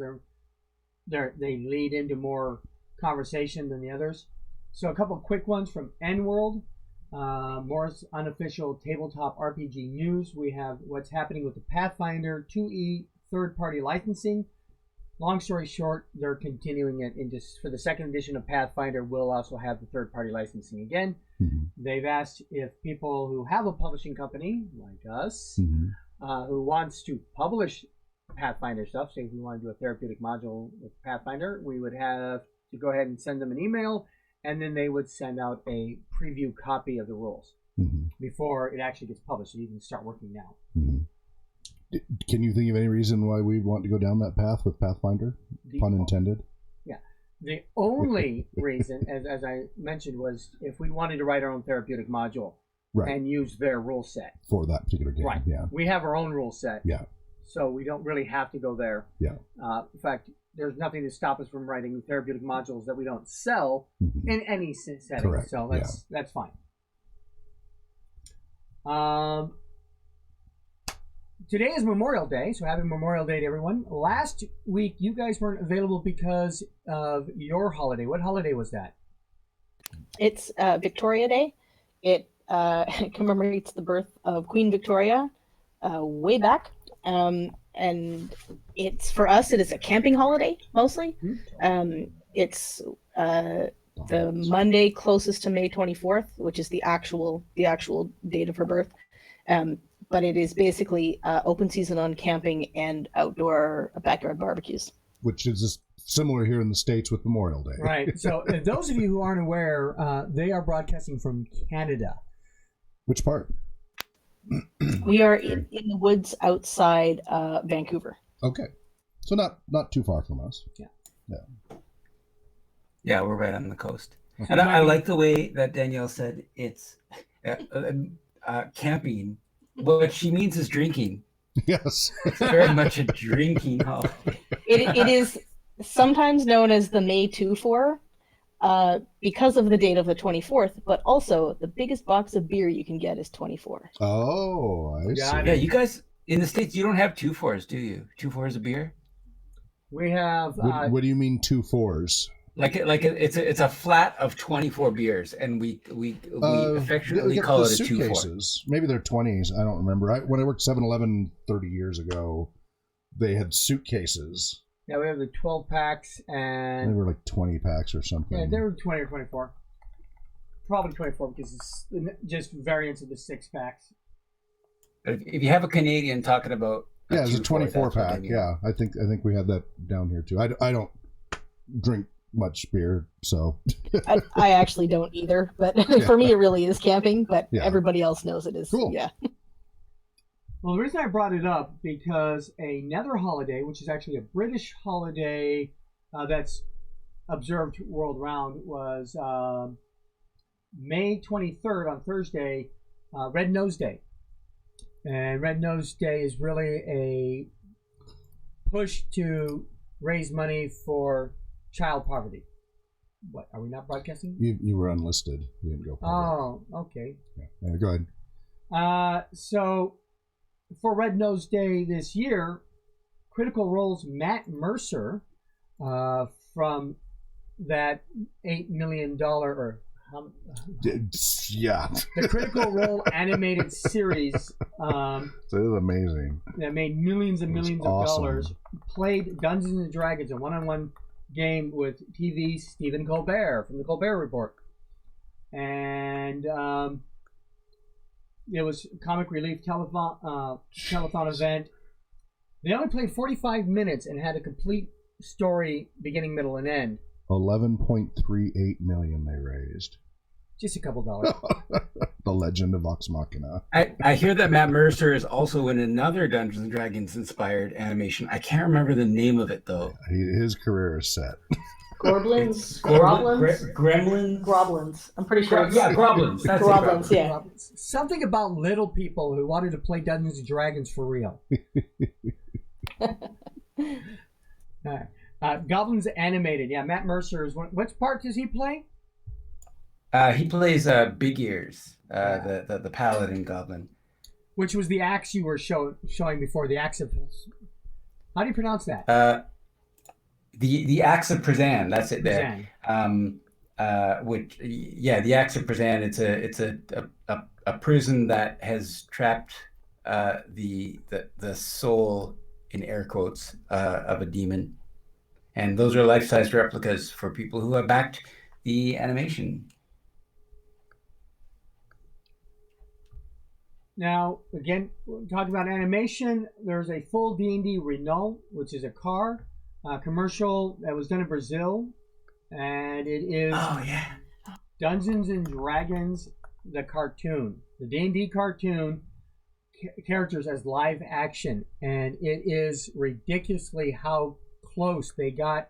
they lead into more conversation than the others. So a couple of quick ones from N-World. More unofficial tabletop RPG news. We have what's happening with the Pathfinder 2E third-party licensing. Long story short, they're continuing it for the second edition of Pathfinder. We'll also have the third-party licensing again. Mm-hmm. They've asked if people who have a publishing company like us, who wants to publish Pathfinder stuff, say if we want to do a therapeutic module with Pathfinder, we would have to go ahead and send them an email, and then they would send out a preview copy of the rules before it actually gets published. So you can start working now. Mm-hmm. Can you think of any reason why we want to go down that path with Pathfinder? Pun intended. Yeah. The only reason, as I mentioned, was if we wanted to write our own therapeutic module and use their rule set. For that particular game. Right. Yeah. We have our own rule set. Yeah. So we don't really have to go there. Yeah. In fact, there's nothing to stop us from writing therapeutic modules that we don't sell in any setting. Correct. So that's fine. Today is Memorial Day, so happy Memorial Day to everyone. Last week, you guys weren't available because of your holiday. What holiday was that? It's Victoria Day. It commemorates the birth of Queen Victoria way back. And it's, for us, it is a camping holiday, mostly. It's the Monday closest to May 24th, which is the actual date of her birth. But it is basically open season on camping and outdoor backyard barbecues. Which is just similar here in the States with Memorial Day. Right. So those of you who aren't aware, they are broadcasting from Canada. Which part? We are in the woods outside Vancouver. Okay. So not too far from us. Yeah. Yeah, we're right on the coast. And I like the way that Danielle said it's camping. What she means is drinking. Yes. It's very much a drinking holiday. It is sometimes known as the May 2-4 because of the date of the 24th, but also the biggest box of beer you can get is 24. Oh, I see. Yeah, you guys, in the States, you don't have 2-4s, do you? 2-4s of beer? We have... What do you mean 2 4s? It's a flat of 24 beers, and we affectionately call it a 2-4. Maybe they're 20s. I don't remember. When I worked 7-Eleven 30 years ago, they had suitcases. Yeah, we have the 12 packs, and they were like 20 packs or something. Yeah, they were 20 or 24. Probably 24 because it's just variants of the 6 packs. If you have a Canadian talking about it's a 24 pack. Yeah, I think we have that down here too. I don't drink much beer, so I actually don't either, but for me it really is camping, but everybody else knows it is. Cool. Yeah. Well, the reason I brought it up because another holiday, which is actually a British holiday that's observed world round, was May 23rd on Thursday, Red Nose Day. And Red Nose Day is really a push to raise money for child poverty. What, are we not broadcasting? You were unlisted. You didn't go public. Oh, okay. Yeah, go ahead. So for Red Nose Day this year, Critical Role's Matt Mercer from that $8 million or Yeah. The Critical Role animated series. So it is amazing. That made millions and millions of awesome. dollars. Played Dungeons and Dragons, a one-on-one game with TV Stephen Colbert from the Colbert Report. And it was comic relief telethon event. They only played 45 minutes and had a complete story, beginning, middle, and end. 11.38 million they raised. Just a couple dollars. The Legend of Vox Machina. I hear that Matt Mercer is also in another Dungeons and Dragons inspired animation. I can't remember the name of it though. His career is set. Gremlins. I'm pretty sure. Yeah, Groblins. That's Groblins, yeah. Groblins. Something about little people who wanted to play Dungeons and Dragons for real. Goblins animated. Yeah, Matt Mercer is one. Which part does he play? He plays Big Ears, the paladin goblin. Which was the axe you were showing before, the axe of... How do you pronounce that? The axe of Prazan, that's it there. The axe of Prazan, it's a prison that has trapped the soul, in air quotes, of a demon. And those are life-size replicas for people who have backed the animation. Now, again, talking about animation, there's a full D&D Reno, which is a car commercial that was done in Brazil. And it is Dungeons and Dragons, the cartoon. The D&D cartoon characters as live action. And it is ridiculously how close they got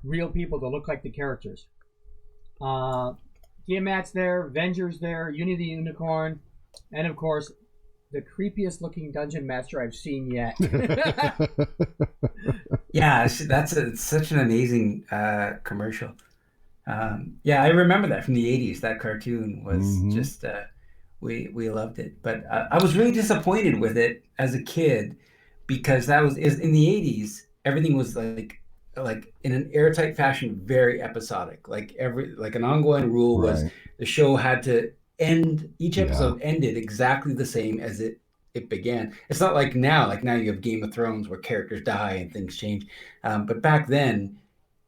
real people to look like the characters. Tiamat's there, Venger's there, Uni the Unicorn, and of course, the creepiest looking dungeon master I've seen yet. Yeah, that's such an amazing commercial. I remember that from the 80s. That cartoon was just, we loved it. But I was really disappointed with it as a kid because is in the 80s, everything was like in an airtight fashion, very episodic. Like an ongoing rule was the show had to end. Each episode ended exactly the same as it began. It's not like now. Like now you have Game of Thrones where characters die and things change. But back then,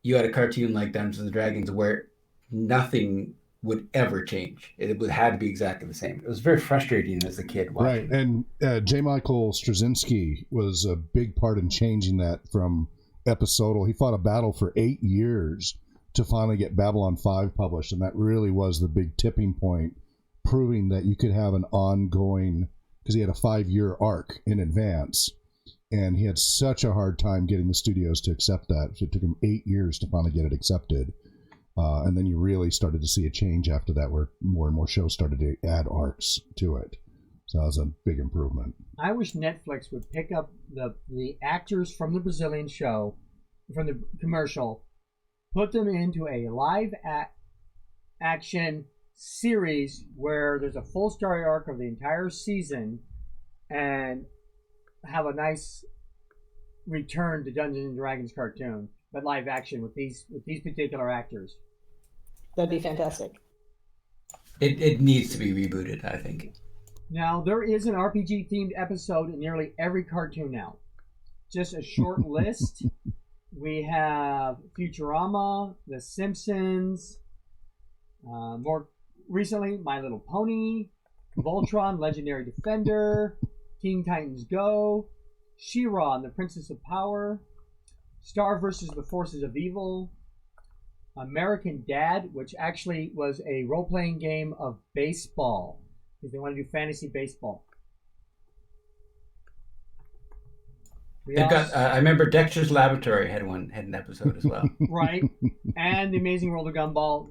you had a cartoon like Dungeons and Dragons where nothing would ever change. It had to be exactly the same. It was very frustrating as a kid watching. Right, and J. Michael Straczynski was a big part in changing that from episodal. He fought a battle for 8 years to finally get Babylon 5 published, and that really was the big tipping point, proving that you could have an ongoing, because he had a 5-year arc in advance, and he had such a hard time getting the studios to accept that. So it took him 8 years to finally get it accepted. And then you really started to see a change after that, where more and more shows started to add arcs to it. So that was a big improvement. I wish Netflix would pick up the actors from the Brazilian show, from the commercial, put them into a live action series where there's a full story arc of the entire season, and have a nice return to Dungeons and Dragons cartoon, but live action with these particular actors. That'd be fantastic. It needs to be rebooted, I think. Now, there is an RPG-themed episode in nearly every cartoon now. Just a short list. We have Futurama, The Simpsons, more recently, My Little Pony, Voltron, Legendary Defender, Teen Titans Go, She-Ra and the Princess of Power, Star vs. the Forces of Evil, American Dad, which actually was a role-playing game of baseball, because they want to do fantasy baseball. They've got. I remember Dexter's Laboratory had an episode as well. Right, and The Amazing World of Gumball.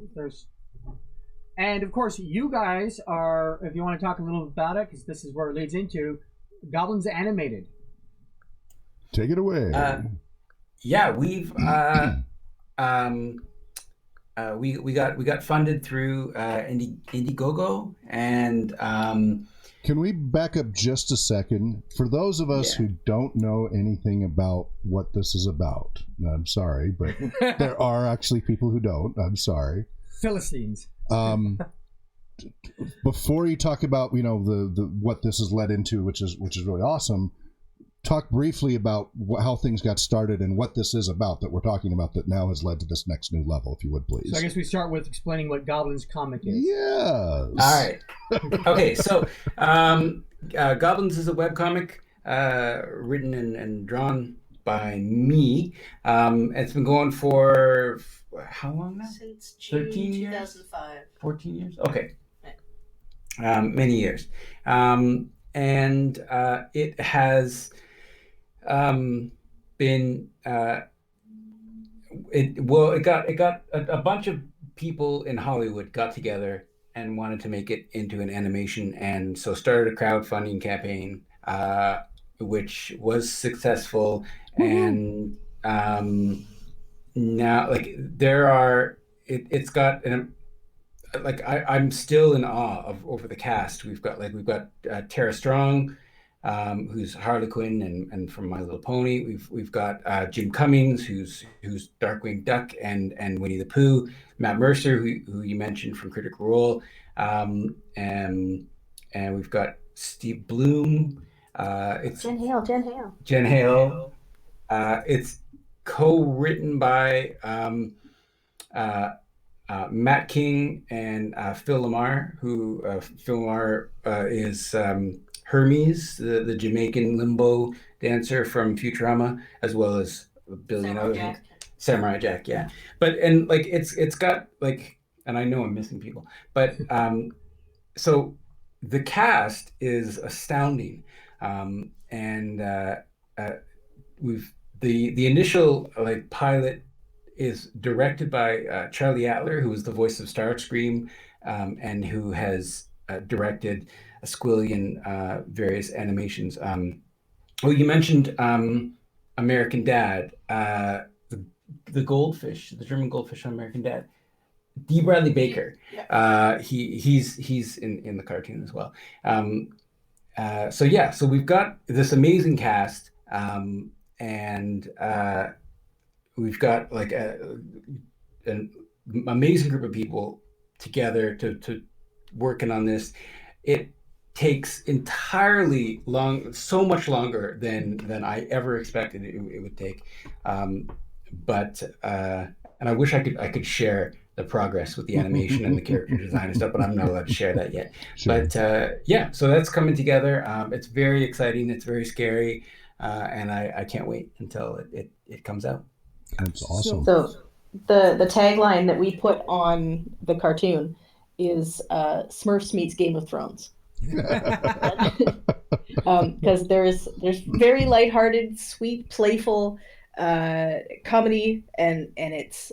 And of course, you guys are. If you want to talk a little bit about it, because this is where it leads into Goblins Animated. Take it away. We've we got funded through Indiegogo, and can we back up just a second for those of us who don't know anything about what this is about? I'm sorry, but there are actually people who don't. I'm sorry. Philistines. Before you talk about the what this has led into, which is really awesome, talk briefly about how things got started and what this is about that we're talking about that now has led to this next new level, if you would please. So I guess we start with explaining what Goblins comic is. Yes. All right. Okay, so Goblins is a webcomic written and drawn by me. It's been going for how long now? Since June 13 years? 2005. 14 years? Okay. Many years. And it has been it got a bunch of people in Hollywood got together and wanted to make it into an animation, and so started a crowdfunding campaign, which was successful. And now it's got an I'm still in awe over the cast. We've got Tara Strong, who's Harley Quinn and from My Little Pony. We've got Jim Cummings, who's Darkwing Duck and Winnie the Pooh. Matt Mercer, who you mentioned from Critical Role, and we've got Steve Bloom. It's Jen Hale. Jen Hale. It's co-written by Matt King and Phil Lamar, who Phil Lamar is Hermes, the Jamaican limbo dancer from Futurama, as well as a billion other things. Samurai Jack, yeah. But it's got and I know I'm missing people, but so the cast is astounding, and the initial pilot is directed by Charlie Adler, who was the voice of Starscream, and who has directed a squillion various animations. You mentioned American Dad, the goldfish, the German goldfish on American Dad. D. Bradley Baker. He's in the cartoon as well. So we've got this amazing cast, and we've got an amazing group of people together to working on this. It takes entirely so much longer than I ever expected it would take. But I wish I could share the progress with the animation and the character design and stuff, but I'm not allowed to share that yet. Sure. But so that's coming together. It's very exciting. It's very scary, and I can't wait until it comes out. That's awesome. So the tagline that we put on the cartoon is Smurfs meets Game of Thrones. Because there's very lighthearted, sweet, playful comedy, and it's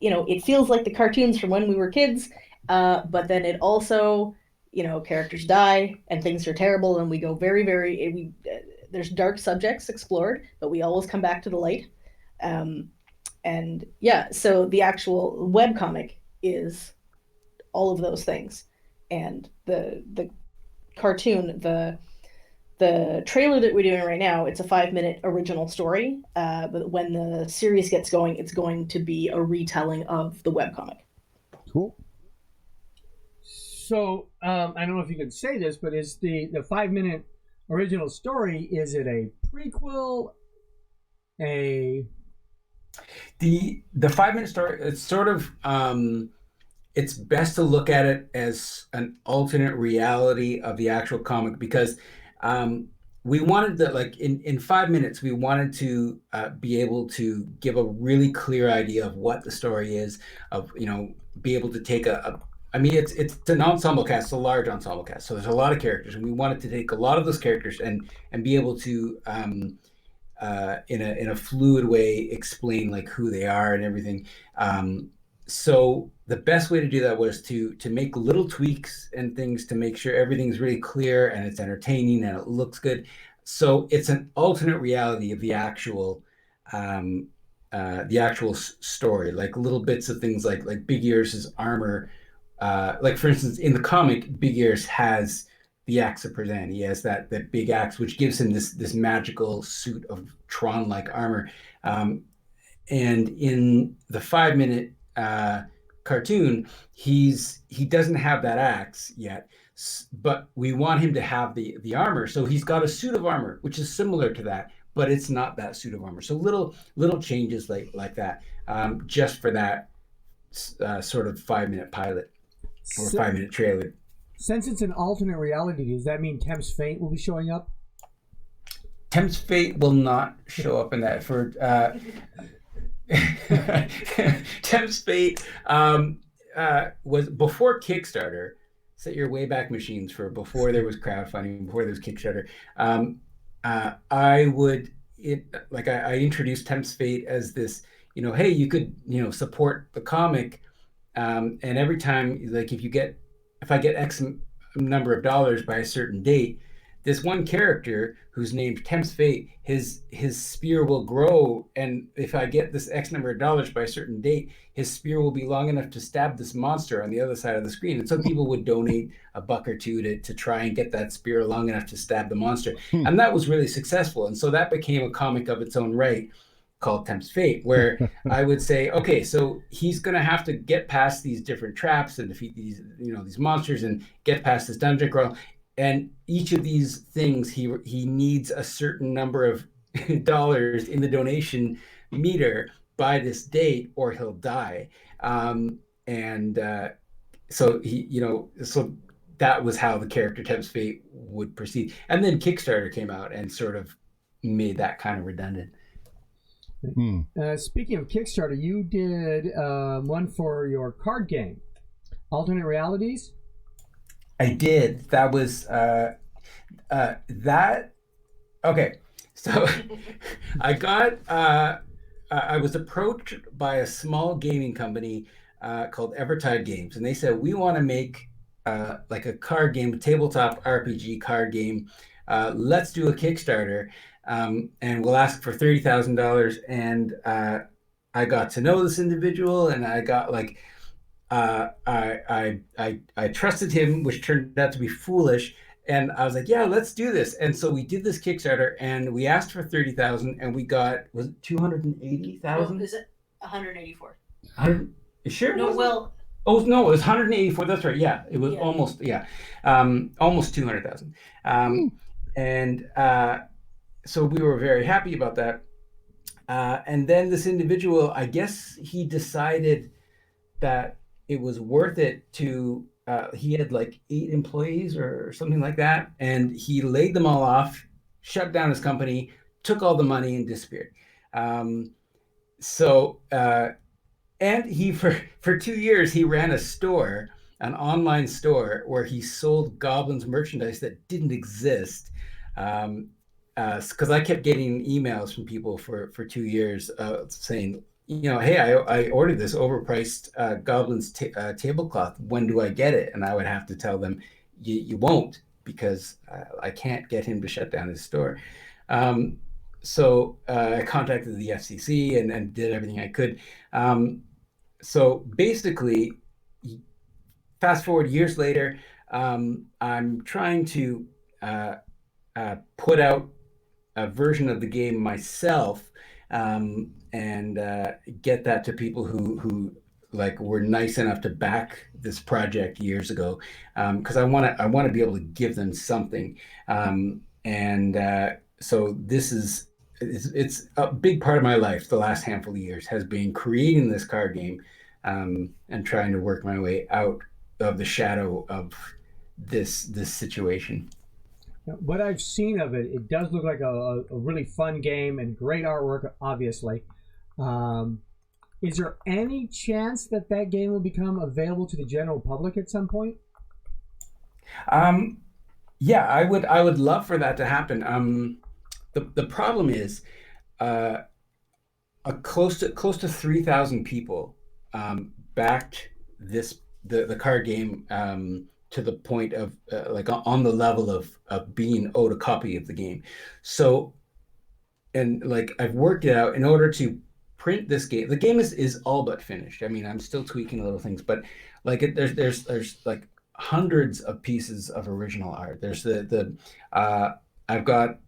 it feels like the cartoons from when we were kids, but then it also characters die and things are terrible, and we go very there's dark subjects explored, but we always come back to the light. So the actual webcomic is all of those things, and the cartoon, the trailer that we're doing right now, it's a 5-minute original story, but when the series gets going, it's going to be a retelling of the webcomic. Cool. So I don't know if you can say this, but is the 5-minute original story, is it a prequel, the 5-minute story? It's sort of it's best to look at it as an alternate reality of the actual comic, because we wanted to, in 5 minutes, we wanted to be able to give a really clear idea of what the story is, of be able to take it's an ensemble cast, it's a large ensemble cast, so there's a lot of characters, and we wanted to take a lot of those characters and be able to in a fluid way explain who they are and everything. So the best way to do that was to make little tweaks and things to make sure everything's really clear and it's entertaining and it looks good. So it's an alternate reality of the actual story, little bits of things like Big Ears' armor. For instance, in the comic, Big Ears has the axe of Perzan. He has that big axe, which gives him this magical suit of Tron-like armor. And in the 5-minute cartoon, he doesn't have that axe yet, but we want him to have the armor. So he's got a suit of armor, which is similar to that, but it's not that suit of armor. So little changes like that, just for that sort of 5-minute pilot or 5-minute trailer. Since it's an alternate reality, does that mean Temp's Fate will be showing up? Temp's Fate will not show up in that. For Temp's Fate was before Kickstarter. Set your Wayback Machines for before there was crowdfunding, before there was Kickstarter. I introduced Temp's Fate as this, hey, you could, support the comic, and every time, like, if I get X number of dollars by a certain date, this one character who's named Temp's Fate, his spear will grow, and if I get this X number of dollars by a certain date, his spear will be long enough to stab this monster on the other side of the screen. And so people would donate $1 or $2 to try and get that spear long enough to stab the monster. And that was really successful. And so that became a comic of its own right called Temp's Fate, where I would say, okay, so he's going to have to get past these different traps and defeat these, these monsters and get past this dungeon crawl. And each of these things, he needs a certain number of dollars in the donation meter by this date, or he'll die. So so that was how the character Temp's Fate would proceed. And then Kickstarter came out and sort of made that kind of redundant. Speaking of Kickstarter, you did one for your card game, Alternate Realities. I did. That was that. Okay, so I was approached by a small gaming company called Evertide Games, and they said, we want to make like a card game, a tabletop RPG card game. Let's do a Kickstarter, and we'll ask for $30,000. And I got to know this individual, and I got like. I trusted him, which turned out to be foolish, and I was like, yeah, let's do this. And so we did this Kickstarter, and we asked for $30,000, and we got, was it 280,000? No, is it 184? Sure. No, well. Oh no, it was 184. That's right. Yeah, it was almost almost 200,000. And so we were very happy about that. And then this individual, I guess he decided that it was worth it to, he had like 8 employees or something like that. And he laid them all off, shut down his company, took all the money and disappeared. And he, for 2 years, he ran a store, an online store where he sold Goblins merchandise that didn't exist. Because I kept getting emails from people for 2 years saying, hey, I ordered this overpriced Goblins tablecloth. When do I get it? And I would have to tell them, you won't, because I can't get him to shut down his store. So I contacted the FCC and did everything I could. So basically, fast forward years later, I'm trying to put out a version of the game myself, and get that to people who like were nice enough to back this project years ago, because I want to be able to give them something, so it's a big part of my life. The last handful of years has been creating this card game, and trying to work my way out of the shadow of this situation. What I've seen of it, it does look like a really fun game and great artwork, obviously. Is there any chance that game will become available to the general public at some point? Yeah, I would love for that to happen. The problem is, close to 3,000 people backed the card game, to the point of like on the level of being owed a copy of the game. So, and like I've worked it out in order to print this game. The game is all but finished. I mean, I'm still tweaking little things, but like there's like hundreds of pieces of original art. There's I've got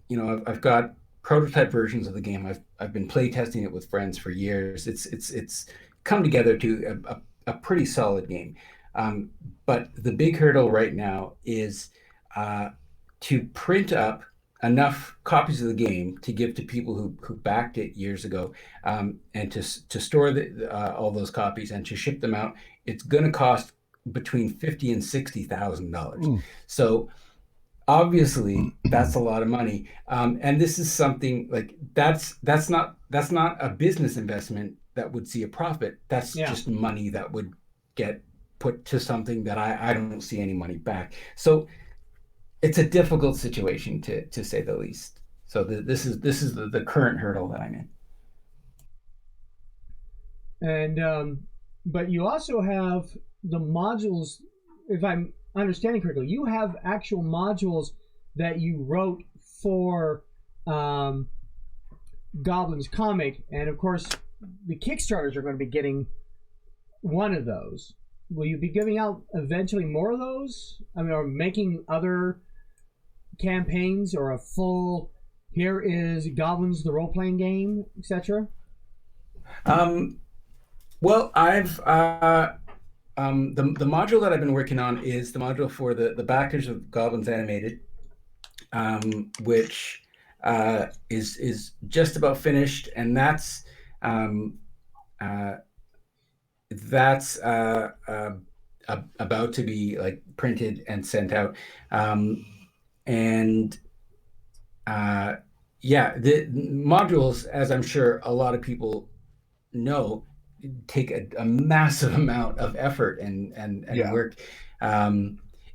prototype versions of the game. I've been play testing it with friends for years. It's come together to a pretty solid game. But the big hurdle right now is to print up enough copies of the game to give to people who backed it years ago, and to store all those copies and to ship them out. It's going to cost between $50,000 and $60,000. So obviously that's a lot of money, and this is something like that's not a business investment that would see a profit. That's just money that would get put to something that I don't see any money back. So it's a difficult situation to say the least. So this is the current hurdle that I'm in. And but you also have the modules, if I'm understanding correctly, you have actual modules that you wrote for Goblins comic, and of course the Kickstarters are going to be getting one of those. Will you be giving out eventually more of those? I mean, or making other campaigns, or a full, here is Goblins the role-playing game, etc.? Well, I've the module that I've been working on is the module for the backers of Goblins Animated, which is just about finished, and that's about to be like printed and sent out. The modules, as I'm sure a lot of people know, take a massive amount of effort and work.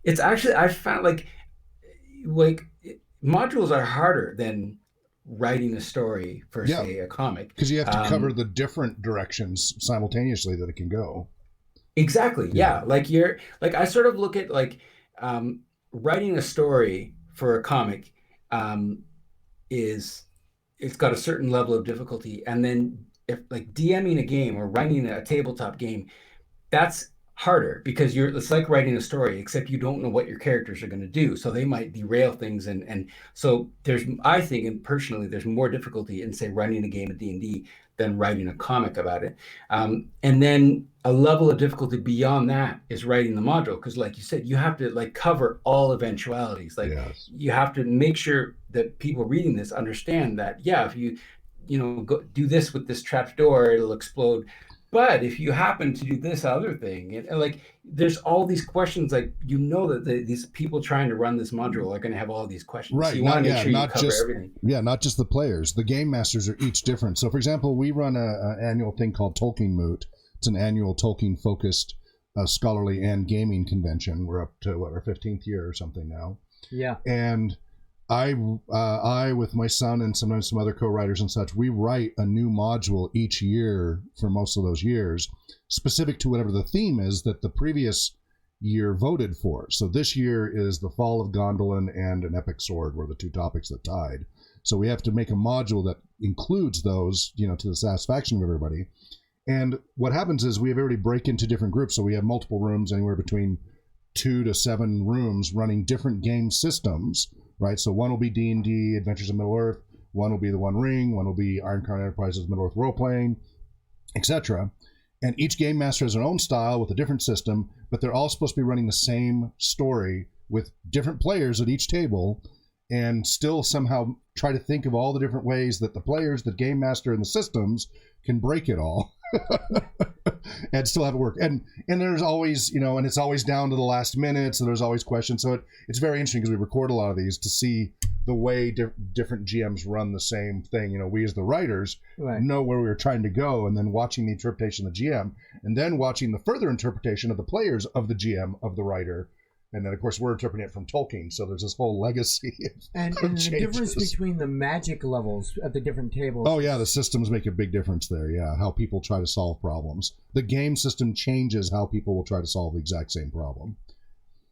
It's actually, I found like modules are harder than writing a story for say a comic, because you have to cover the different directions simultaneously that it can go. Exactly. Yeah. Like I sort of look at like writing a story for a comic it's got a certain level of difficulty, and then if like DMing a game or writing a tabletop game, that's harder because it's like writing a story, except you don't know what your characters are going to do, so they might derail things, and so I think, and personally, there's more difficulty in say writing a game of D&D than writing a comic about it, and then a level of difficulty beyond that is writing the module, because like you said, you have to like cover all eventualities. Like you have to make sure that people reading this understand that if you go do this with this trap door, it'll explode. But if you happen to do this other thing, and like there's all these questions, like that these people trying to run this module are going to have all these questions. Right. So you want to make sure you cover everything. Yeah, not just the players. The game masters are each different. So, for example, we run an annual thing called Tolkien Moot. It's an annual Tolkien-focused scholarly and gaming convention. We're up to our 15th year or something now. Yeah. And I with my son and sometimes some other co-writers and such, we write a new module each year for most of those years, specific to whatever the theme is that the previous year voted for. So this year is the Fall of Gondolin and an Epic Sword were the two topics that tied. So we have to make a module that includes those, to the satisfaction of everybody. And what happens is we have everybody break into different groups. So we have multiple rooms, anywhere between 2 to 7 rooms running different game systems. Right, so one will be D&D, Adventures in Middle-earth, one will be the One Ring, one will be Iron Crown Enterprises, Middle-earth role-playing, etc. And each game master has their own style with a different system, but they're all supposed to be running the same story with different players at each table, and still somehow try to think of all the different ways that the players, the game master, and the systems can break it all. And still have it work. And there's always, and it's always down to the last minute, so there's always questions. So it's very interesting because we record a lot of these to see the way different GMs run the same thing. We as the writers know where we were trying to go, and then watching the interpretation of the GM, and then watching the further interpretation of the players of the GM, of the writer. And then, of course, we're interpreting it from Tolkien, so there's this whole legacy and the difference between the magic levels at the different tables. Oh, yeah, the systems make a big difference there, how people try to solve problems. The game system changes how people will try to solve the exact same problem.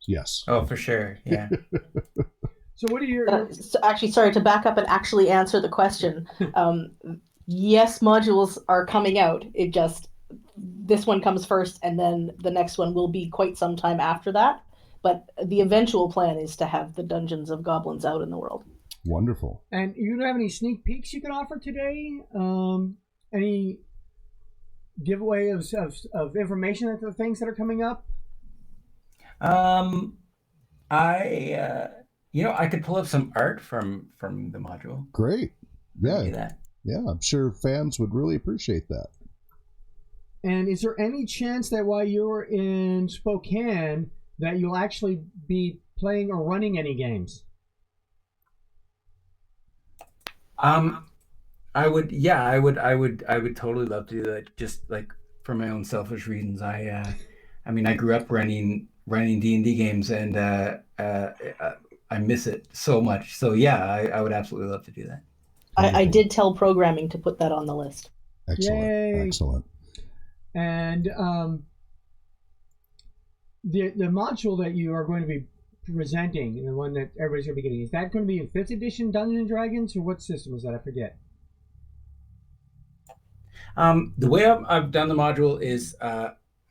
Yes. Oh, for sure, yeah. So what are your... actually, sorry, to back up and actually answer the question. Yes, modules are coming out. It just, this one comes first, and then the next one will be quite some time after that. But the eventual plan is to have the Dungeons of Goblins out in the world. Wonderful. And you don't have any sneak peeks you can offer today? Any giveaway of information at the things that are coming up? I could pull up some art from the module. Great. Yeah. Do that. Yeah, I'm sure fans would really appreciate that. And is there any chance that while you're in Spokane that you'll actually be playing or running any games? I would totally love to do that. Just like for my own selfish reasons. I grew up running D&D games, and I miss it so much. So yeah, I would absolutely love to do that. I did tell programming to put that on the list. Excellent. Yay. Excellent. And the module that you are going to be presenting, the one that everybody's going to be getting, is that going to be in 5th edition Dungeons and Dragons, or what system is that? I forget. The way I've done the module is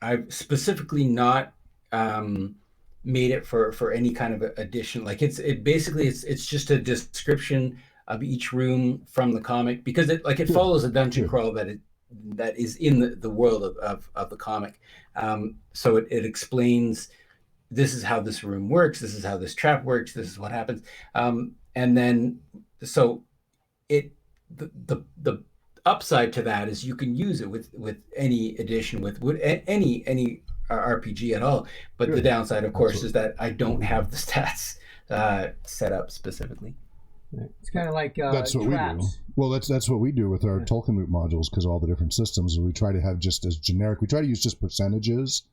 I've specifically not made it for any kind of addition. Like it's just a description of each room from the comic, because it follows a dungeon crawl that is in the world of the comic. So it explains, this is how this room works, this is how this trap works, this is what happens. And then so the upside to that is you can use it with any edition, with any RPG at all. But the downside, of course, is that I don't have the stats set up specifically. It's kind of like that's what traps. we do. Well, that's what we do with our Tolkien Root modules, because all the different systems, we try to have just as generic. We try to use just percentages,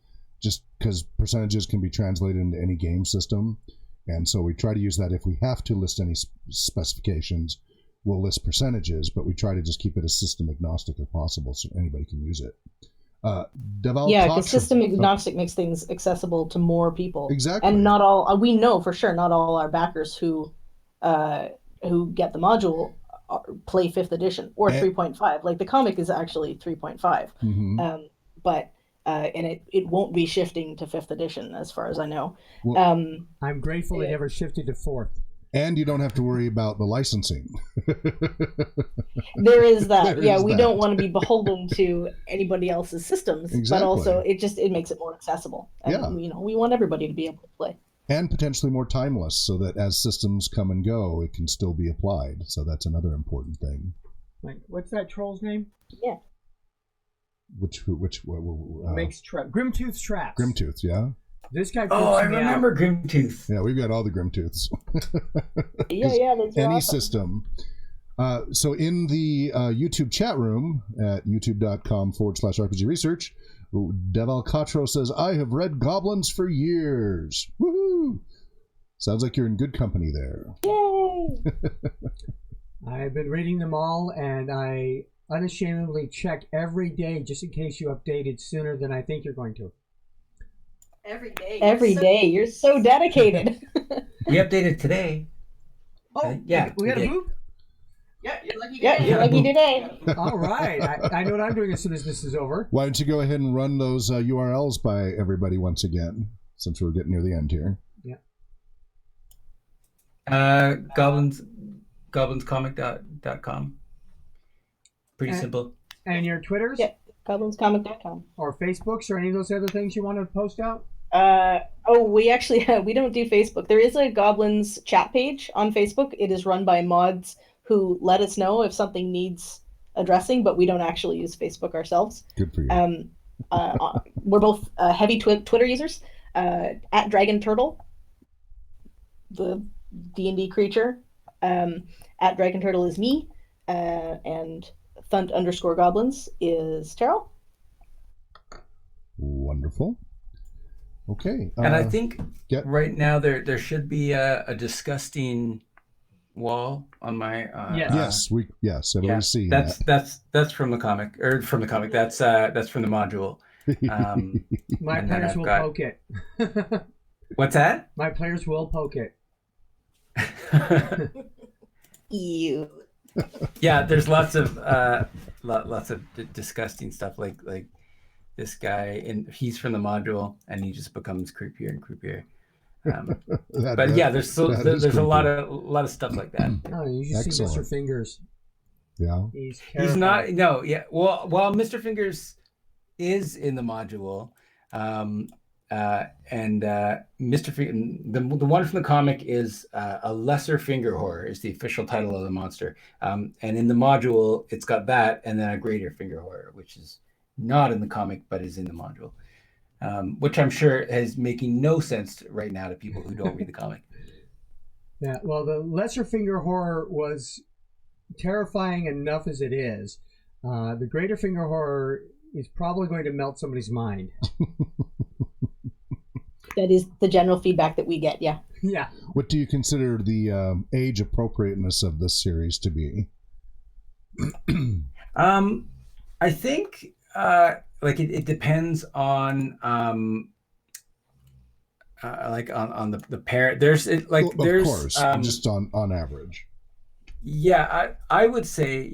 just because percentages can be translated into any game system, and so we try to use that. If we have to list any specifications, we'll list percentages, but we try to just keep it as system agnostic as possible, so anybody can use it. Because system agnostic makes things accessible to more people. Exactly. And not all, we know for sure, not all our backers who get the module play 5th edition or 3.5. Like the comic is actually 3.5. Mm-hmm. But it won't be shifting to 5th edition as far as I know. Well, I'm grateful it never shifted to 4th. And you don't have to worry about the licensing. There is that. We don't want to be beholden to anybody else's systems, exactly. But also it makes it more accessible. And, we want everybody to be able to play. And potentially more timeless, so that as systems come and go, it can still be applied. So that's another important thing. Like, what's that troll's name? Yeah. Which makes Grimtooth's traps. Grimtooth, yeah. This guy. I remember Grimtooth. Yeah, we've got all the Grimtooths. That's any awesome. system. So in the YouTube chat room at youtube.com/RPG Research, Deval Cotro says, I have read Goblins for years. Woohoo! Sounds like you're in good company there. Yay! I've been reading them all, and I unashamedly check every day just in case you updated sooner than I think you're going to. Every day. You're so dedicated. We updated today. Oh, yeah. We had a move? Yeah, you're lucky today. All right. I know what I'm doing as soon as this is over. Why don't you go ahead and run those URLs by everybody once again, since we're getting near the end here. Yeah. Goblinscomic.com. Pretty simple. And your Twitters? Yeah, goblinscomic.com. Or Facebooks or any of those other things you want to post out? We actually we don't do Facebook. There is a Goblins chat page on Facebook. It is run by mods who let us know if something needs addressing, but we don't actually use Facebook ourselves. Good for you. We're both heavy Twitter users. At Dragon Turtle, the D&D creature. At Dragon Turtle is me, and Thunt_Goblins is Tarol. Wonderful. Okay. And I think right now there should be a disgusting wall on my everybody's seen that. That's from the comic, or from the comic. That's from the module. My players will poke it. What's that? My players will poke it. Ew. Yeah, there's lots of disgusting stuff like this guy, and he's from the module, and he just becomes creepier and creepier. There's a lot of stuff like that. Oh, you should see Mr. Fingers. Yeah. He's not. No. Yeah. Well, Mr. Fingers is in the module. And Mr. The one from the comic is a lesser finger horror is the official title of the monster. And in the module, it's got that and then a greater finger horror, which is not in the comic, but is in the module. Which I'm sure is making no sense right now to people who don't read the comic. Yeah, well, the lesser finger horror was terrifying enough as it is. The greater finger horror is probably going to melt somebody's mind. That is the general feedback that we get, yeah. Yeah. What do you consider the age appropriateness of this series to be? I think it depends on on the parent. There's of course, just on average. Yeah, I would say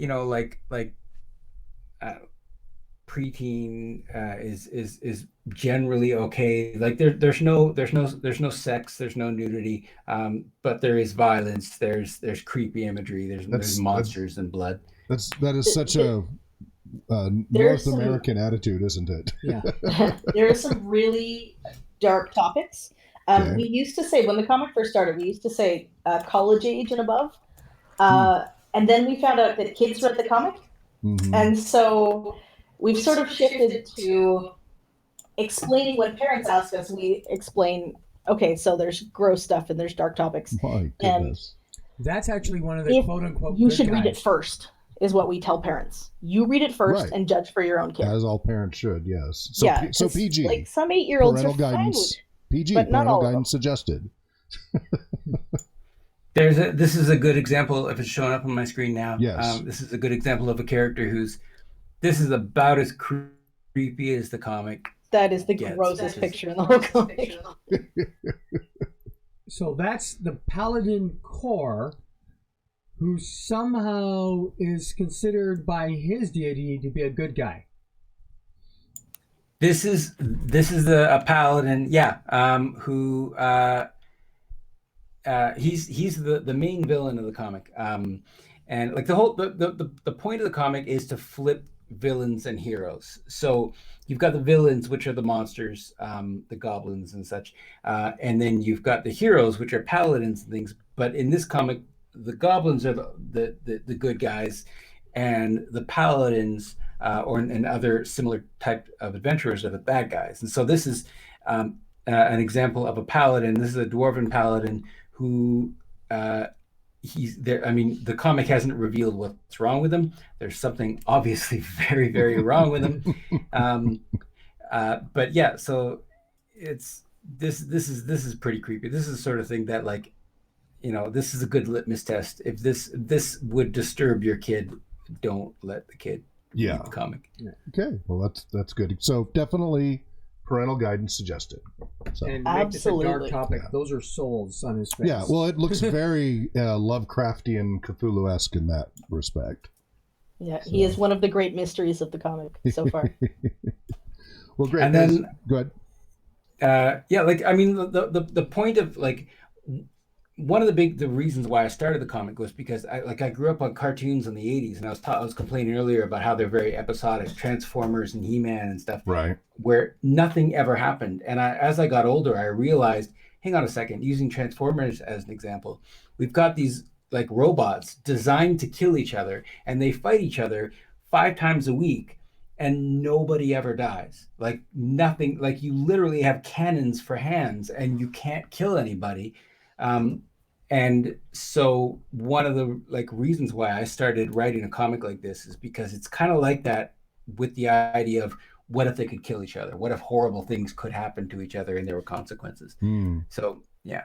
preteen is generally okay. Like there's no sex, there's no nudity, but there is violence. There's creepy imagery. There's monsters and blood. That is such a North American attitude, isn't it? Yeah. There are some really dark topics. Okay. We used to say, when the comic first started, we used to say college age and above. And then we found out that kids read the comic. Mm-hmm. And so we've sort of shifted to explaining when parents ask us. We explain, okay, so there's gross stuff and there's dark topics. My goodness. And that's actually one of the quote-unquote you should read it first, is what we tell parents. You read it first and judge for your own kid. As all parents should, yes. So, yeah, so PG. Like some 8-year-olds parental are guidance, fine with it, PG, but not parental all guidance suggested. This is a good example, if it's showing up on my screen now. Yes. This is a good example of a character this is about as creepy as the comic. That is the grossest picture in the whole comic. So that's the Paladin core, who somehow is considered by his deity to be a good guy. This is a paladin, who he's the main villain of the comic, and like the point of the comic is to flip villains and heroes. So you've got the villains, which are the monsters, the goblins and such, and then you've got the heroes, which are paladins and things. But in this comic, the goblins are the good guys, and the paladins and other similar type of adventurers are the bad guys. And so this is an example of a paladin. This is a dwarven paladin who he's there. I mean, the comic hasn't revealed what's wrong with him. There's something obviously very, very wrong with him. But yeah, so it's this is pretty creepy. This is the sort of thing that, like, this is a good litmus test. If this would disturb your kid, don't let the kid read the comic. Okay, well that's good. So definitely parental guidance suggested. So. And make this a dark topic. Yeah. Those are souls on his face. Yeah, well, it looks very Lovecraftian, Cthulhu-esque in that respect. Yeah, so. He is one of the great mysteries of the comic so far. Well, great. And then, go ahead. The point of, like, one of the reasons why I started the comic was because I grew up on cartoons in the 80s, and I was complaining earlier about how they're very episodic, Transformers and He-Man and stuff, right? Where nothing ever happened. And as I got older, I realized, hang on a second, using Transformers as an example, we've got these like robots designed to kill each other, and they fight each other 5 times a week, and nobody ever dies. Like nothing, like you literally have cannons for hands, and you can't kill anybody. And so one of the reasons why I started writing a comic like this is because it's kind of like that, with the idea of what if they could kill each other? What if horrible things could happen to each other and there were consequences? So, yeah.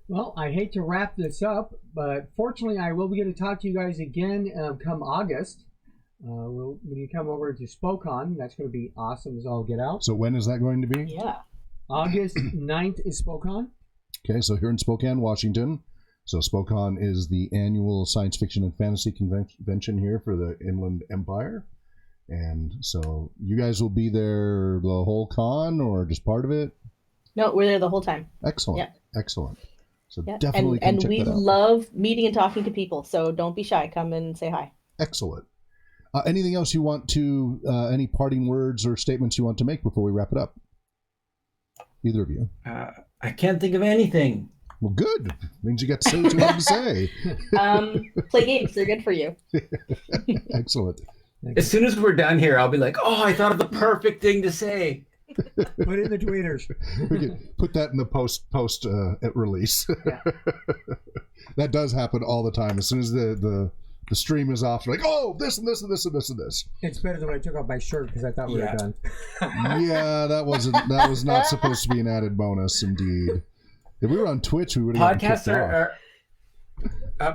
Well, I hate to wrap this up, but fortunately I will be going to talk to you guys again come August. When you come over to Spokane, that's going to be awesome as all get out. So when is that going to be? Yeah. August 9th is Spokane. Okay, so here in Spokane, Washington. So Spokane is the annual science fiction and fantasy convention here for the Inland Empire. And so you guys will be there the whole con or just part of it? No, we're there the whole time. Excellent. Yeah. Excellent. So definitely come check that out. And we love meeting and talking to people. So don't be shy. Come and say hi. Excellent. Anything else you want to, any parting words or statements you want to make before we wrap it up? Either of you? I can't think of anything. Well, good. Means you got to say what you have to say. Play games. They're good for you. Excellent. As soon as we're done here, I'll be like, oh, I thought of the perfect thing to say. Put it in the tweeters. We can put that in the post at release. Yeah. That does happen all the time. As soon as the stream is off, like, oh, this and this and this and this and this. It's better than when I took off my shirt because I thought we were done. Yeah, that was not supposed to be an added bonus, indeed. If we were on Twitch, we would have gotten kicked off.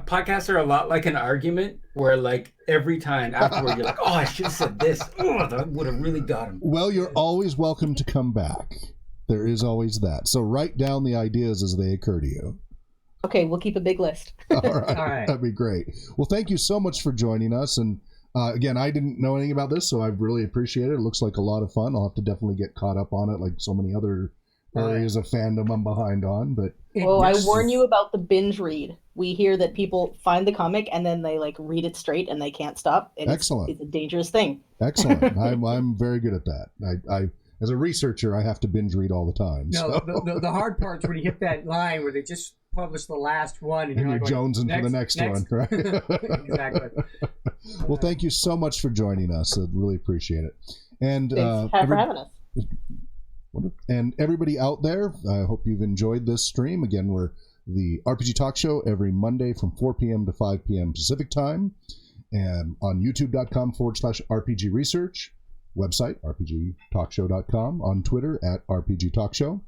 Podcasts are a lot like an argument where, like, every time afterward, you're like, oh, I should have said this. Oh, that would have really got him. Well, you're always welcome to come back. There is always that. So write down the ideas as they occur to you. Okay, we'll keep a big list. All right. That'd be great. Well, thank you so much for joining us. And again, I didn't know anything about this, so I really appreciate it. It looks like a lot of fun. I'll have to definitely get caught up on it, like so many other areas of fandom I'm behind on. But I warn you about the binge read. We hear that people find the comic and then they like read it straight and they can't stop. Excellent. It's a dangerous thing. Excellent. I'm very good at that. I as a researcher, I have to binge read all the time. No, so. the hard part's when you hit that line where they just publish the last one and you're jonesing for the next one, right? Exactly. Well, thank you so much for joining us. I really appreciate it. And thanks for having us. And everybody out there, I hope you've enjoyed this stream. Again, we're the RPG Talk Show every Monday from 4 p.m. to 5 p.m. Pacific Time, and on youtube.com/RPG Research, website rpgtalkshow.com, on Twitter @RPG Talk Show.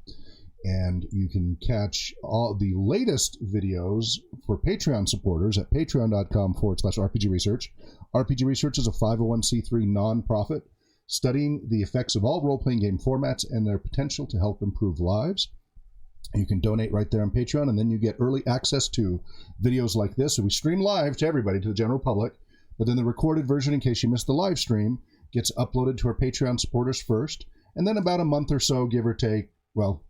And you can catch all the latest videos for Patreon supporters at patreon.com/RPG Research. RPG Research is a 501c3 nonprofit studying the effects of all role-playing game formats and their potential to help improve lives. You can donate right there on Patreon, and then you get early access to videos like this. So we stream live to everybody, to the general public, but then the recorded version, in case you missed the live stream, gets uploaded to our Patreon supporters first, and then about a month or so, give or take, well,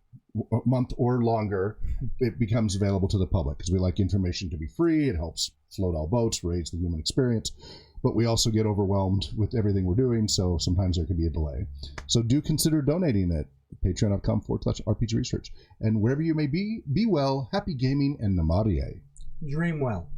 a month or longer, it becomes available to the public, because we like information to be free. It helps float all boats, raise the human experience, but we also get overwhelmed with everything we're doing, so sometimes there can be a delay. So do consider donating at patreon.com/RPG Research. And wherever you may be well, happy gaming, and namaste. Dream well.